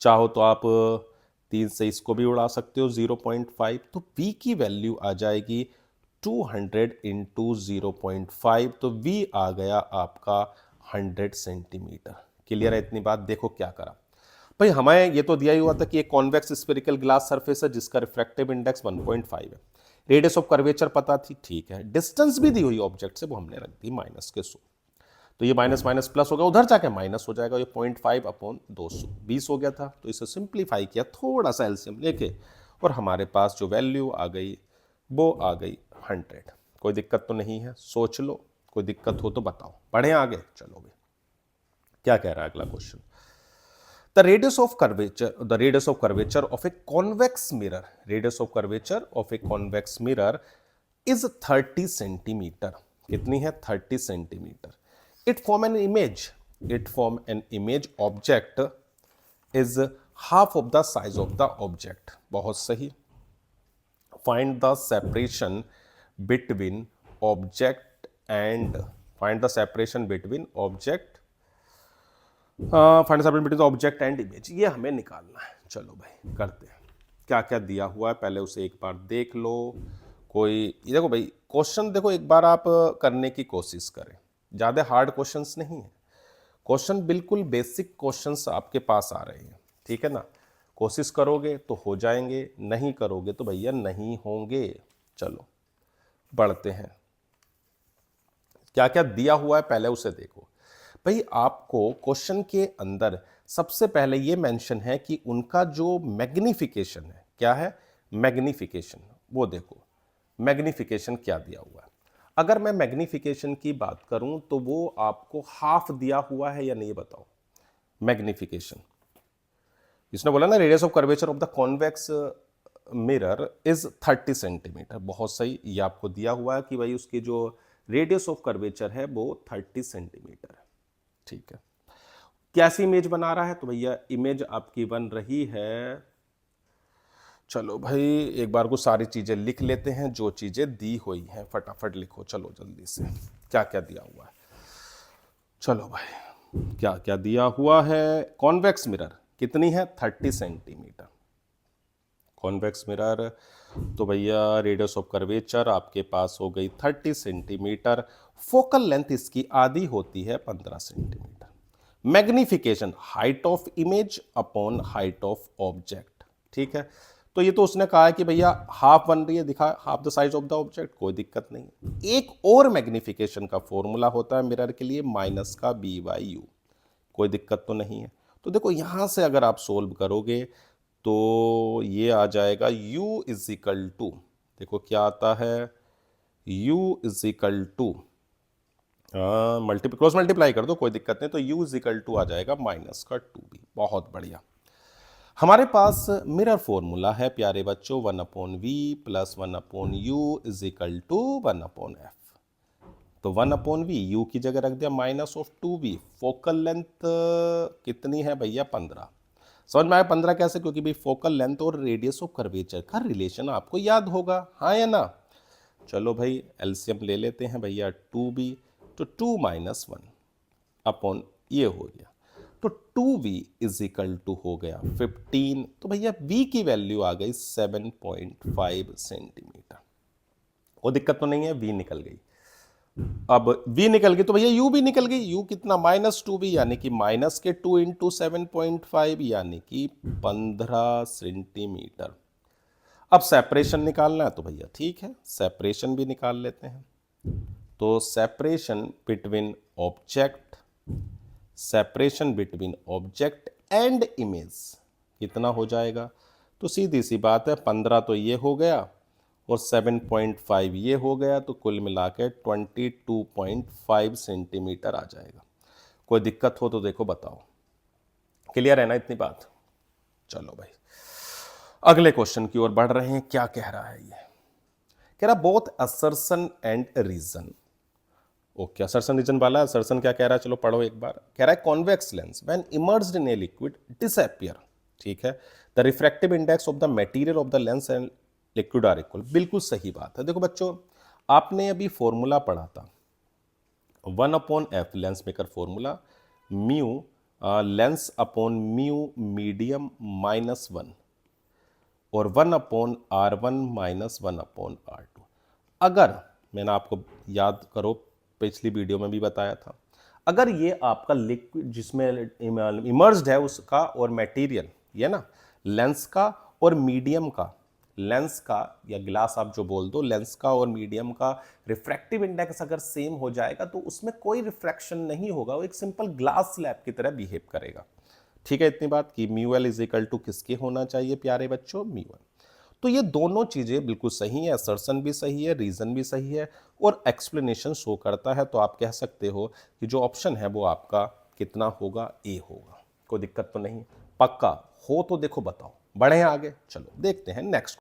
चाहो तो आप 3 से इसको भी उड़ा सकते हो, 0.5, तो V की वैल्यू आ जाएगी 200 इंटू 0.5, तो V आ गया आपका 100 सेंटीमीटर, क्लियर है इतनी बात। देखो क्या करा भाई, हमें ये तो दिया ही हुआ था कि एक कॉन्वेक्स स्फेरिकल ग्लास सरफेस है जिसका रिफ्रैक्टिव इंडेक्स 1.5 है, रेडियस ऑफ कर्वेचर पता थी, ठीक है, डिस्टेंस भी दी हुई ऑब्जेक्ट से वो हमने रख दी माइनस के 100, तो ये माइनस माइनस प्लस होगा, उधर जाके माइनस हो जाएगा, ये 0.5 अपॉन 200 20 हो गया था, तो इसे सिंप्लीफाई किया थोड़ा सा एलसीएम लेके और हमारे पास जो वैल्यू आ गई वो आ गई 100। कोई दिक्कत तो नहीं है, सोच लो, कोई दिक्कत हो तो बताओ, पढ़े आगे। चलो भाई क्या कह रहा है अगला question, the radius of curvature of a convex mirror, radius of curvature of a convex mirror is 30 centimeter, कितनी है 30 centimetre. it form an image object is half of the size of the object, बहुत सही। find the separation between object and find separation between object and image, ये हमें निकालना है। चलो भाई करते हैं, क्या क्या दिया हुआ है पहले उसे एक बार देख लो। कोई देखो भाई क्वेश्चन, देखो एक बार आप करने की कोशिश करें, ज़्यादा हार्ड क्वेश्चंस नहीं है, क्वेश्चन बिल्कुल बेसिक क्वेश्चंस आपके पास आ रहे हैं, ठीक है ना। कोशिश करोगे तो हो जाएंगे, नहीं करोगे तो भैया नहीं होंगे। चलो बढ़ते हैं, क्या क्या दिया हुआ है पहले उसे देखो। भाई आपको क्वेश्चन के अंदर सबसे पहले ये मेंशन है कि उनका जो मैग्निफिकेशन है, क्या है मैग्निफिकेशन, वो देखो मैग्निफिकेशन क्या दिया हुआ है। अगर मैं मैग्निफिकेशन की बात करूं तो वो आपको हाफ दिया हुआ है या नहीं बताओ। मैग्निफिकेशन इसने बोला ना radius of curvature of the convex mirror is 30 centimetre, बहुत सही, ये आपको दिया हुआ है कि भाई उसकी जो रेडियस ऑफ कर्वेचर है वो 30 सेंटीमीटर है, ठीक है। कैसी इमेज बना रहा है, तो भैया इमेज आपकी बन रही है, चलो भाई एक बार को सारी चीजें लिख लेते हैं जो चीजें दी हुई हैं, फटाफट लिखो चलो जल्दी से, क्या क्या दिया हुआ है। चलो भाई क्या क्या दिया हुआ है, कॉन्वेक्स मिरर कितनी है 30 सेंटीमीटर, कॉन्वेक्स मिरर, तो भैया रेडियस ऑफ कर्वेचर आपके पास हो गई 30 सेंटीमीटर, फोकल लेंथ इसकी आधी होती है 15 centimetre, magnification height of image upon height of object, ठीक है। तो ये तो उसने कहा है कि भैया हाफ बन रही है, दिखा half the size of the object, कोई दिक्कत नहीं। एक और मैग्निफिकेशन का फॉर्मूला होता है मिरर के लिए माइनस का b/u, कोई दिक्कत तो नहीं है। तो देखो यहां से अगर आप सोल्व करोगे तो ये आ जाएगा u इज इक्वल टू, देखो क्या आता है u is equal to cross multiply कर दो, कोई दिक्कत नहीं, तो u इज इक्वल टू आ जाएगा माइनस का 2b, बहुत बढ़िया। हमारे पास मिरर फॉर्मूला है प्यारे बच्चों 1/v plus 1/u is equal to 1/f, तो 1/v u की जगह रख दिया minus of 2b, focal length कितनी है भैया 15, समझ में आया 15 कैसे, क्योंकि भाई फोकल लेंथ और रेडियस ऑफ कर्वेचर का रिलेशन आपको याद होगा, हाँ या ना। चलो भाई एलसीएम ले लेते हैं भैया 2b, तो 2 - 1 अपॉन ये हो गया, तो 2v इज इक्वल टू हो गया 15, तो भैया v की वैल्यू आ गई 7.5 सेंटीमीटर, कोई दिक्कत तो नहीं है, v निकल गई। अब v निकल गई तो भैया u भी निकल गई, u कितना -2v यानी कि माइनस के 2 इंटू 7.5 यानी कि 15 सेंटीमीटर। अब सेपरेशन निकालना है तो भैया ठीक है सेपरेशन भी निकाल लेते हैं, तो separation between object and image कितना हो जाएगा, तो सीधी सी बात है 15 तो ये हो गया और 7.5 ये हो गया, तो कुल मिला के 22.5 सेंटीमीटर आ जाएगा। कोई दिक्कत हो तो देखो बताओ, क्लियर है ना इतनी बात। चलो भाई अगले क्वेश्चन की ओर बढ़ रहे हैं, क्या कह रहा है ये, कह रहा both assertion and reason, okay assertion reason वाला, असर्शन क्या कह रहा है चलो पढ़ो एक बार। कह रहा है convex lens when immersed in a liquid disappear, ठीक है, the refractive index of the material of the lens and liquid are equal, बिल्कुल सही बात है। देखो बच्चों आपने अभी फॉर्मूला पढ़ा था 1/f lens maker formula, mu lens upon mu medium -1 और 1/r1 - 1/r2। अगर मैंने आपको याद करो पिछली वीडियो में भी बताया था, अगर ये आपका लिक्विड जिसमें इमर्ज्ड है उसका और मटेरियल, ये ना लेंस का और मीडियम का, लेंस का या ग्लास आप जो बोल दो, लेंस का और मीडियम का रिफ्रैक्टिव इंडेक्स अगर सेम हो जाएगा तो उसमें कोई रिफ्रैक्शन नहीं होगा, वो एक सिंपल ग्लास स्लैब की तरह बिहेव करेगा। ठीक है, इतनी बात कि mu L is equal to किसके होना चाहिए प्यारे बच्चों, म्यू वन। तो ये दोनों चीजें बिल्कुल सही है, असर्शन भी सही है, रीजन भी सही है और एक्सप्लेनेशन शो करता है। तो आप कह सकते हो कि जो ऑप्शन है वो आपका कितना होगा, ए होगा। कोई दिक्कत तो नहीं, पक्का हो तो देखो बताओ। बढ़े आगे, चलो देखते हैं नेक्स्ट।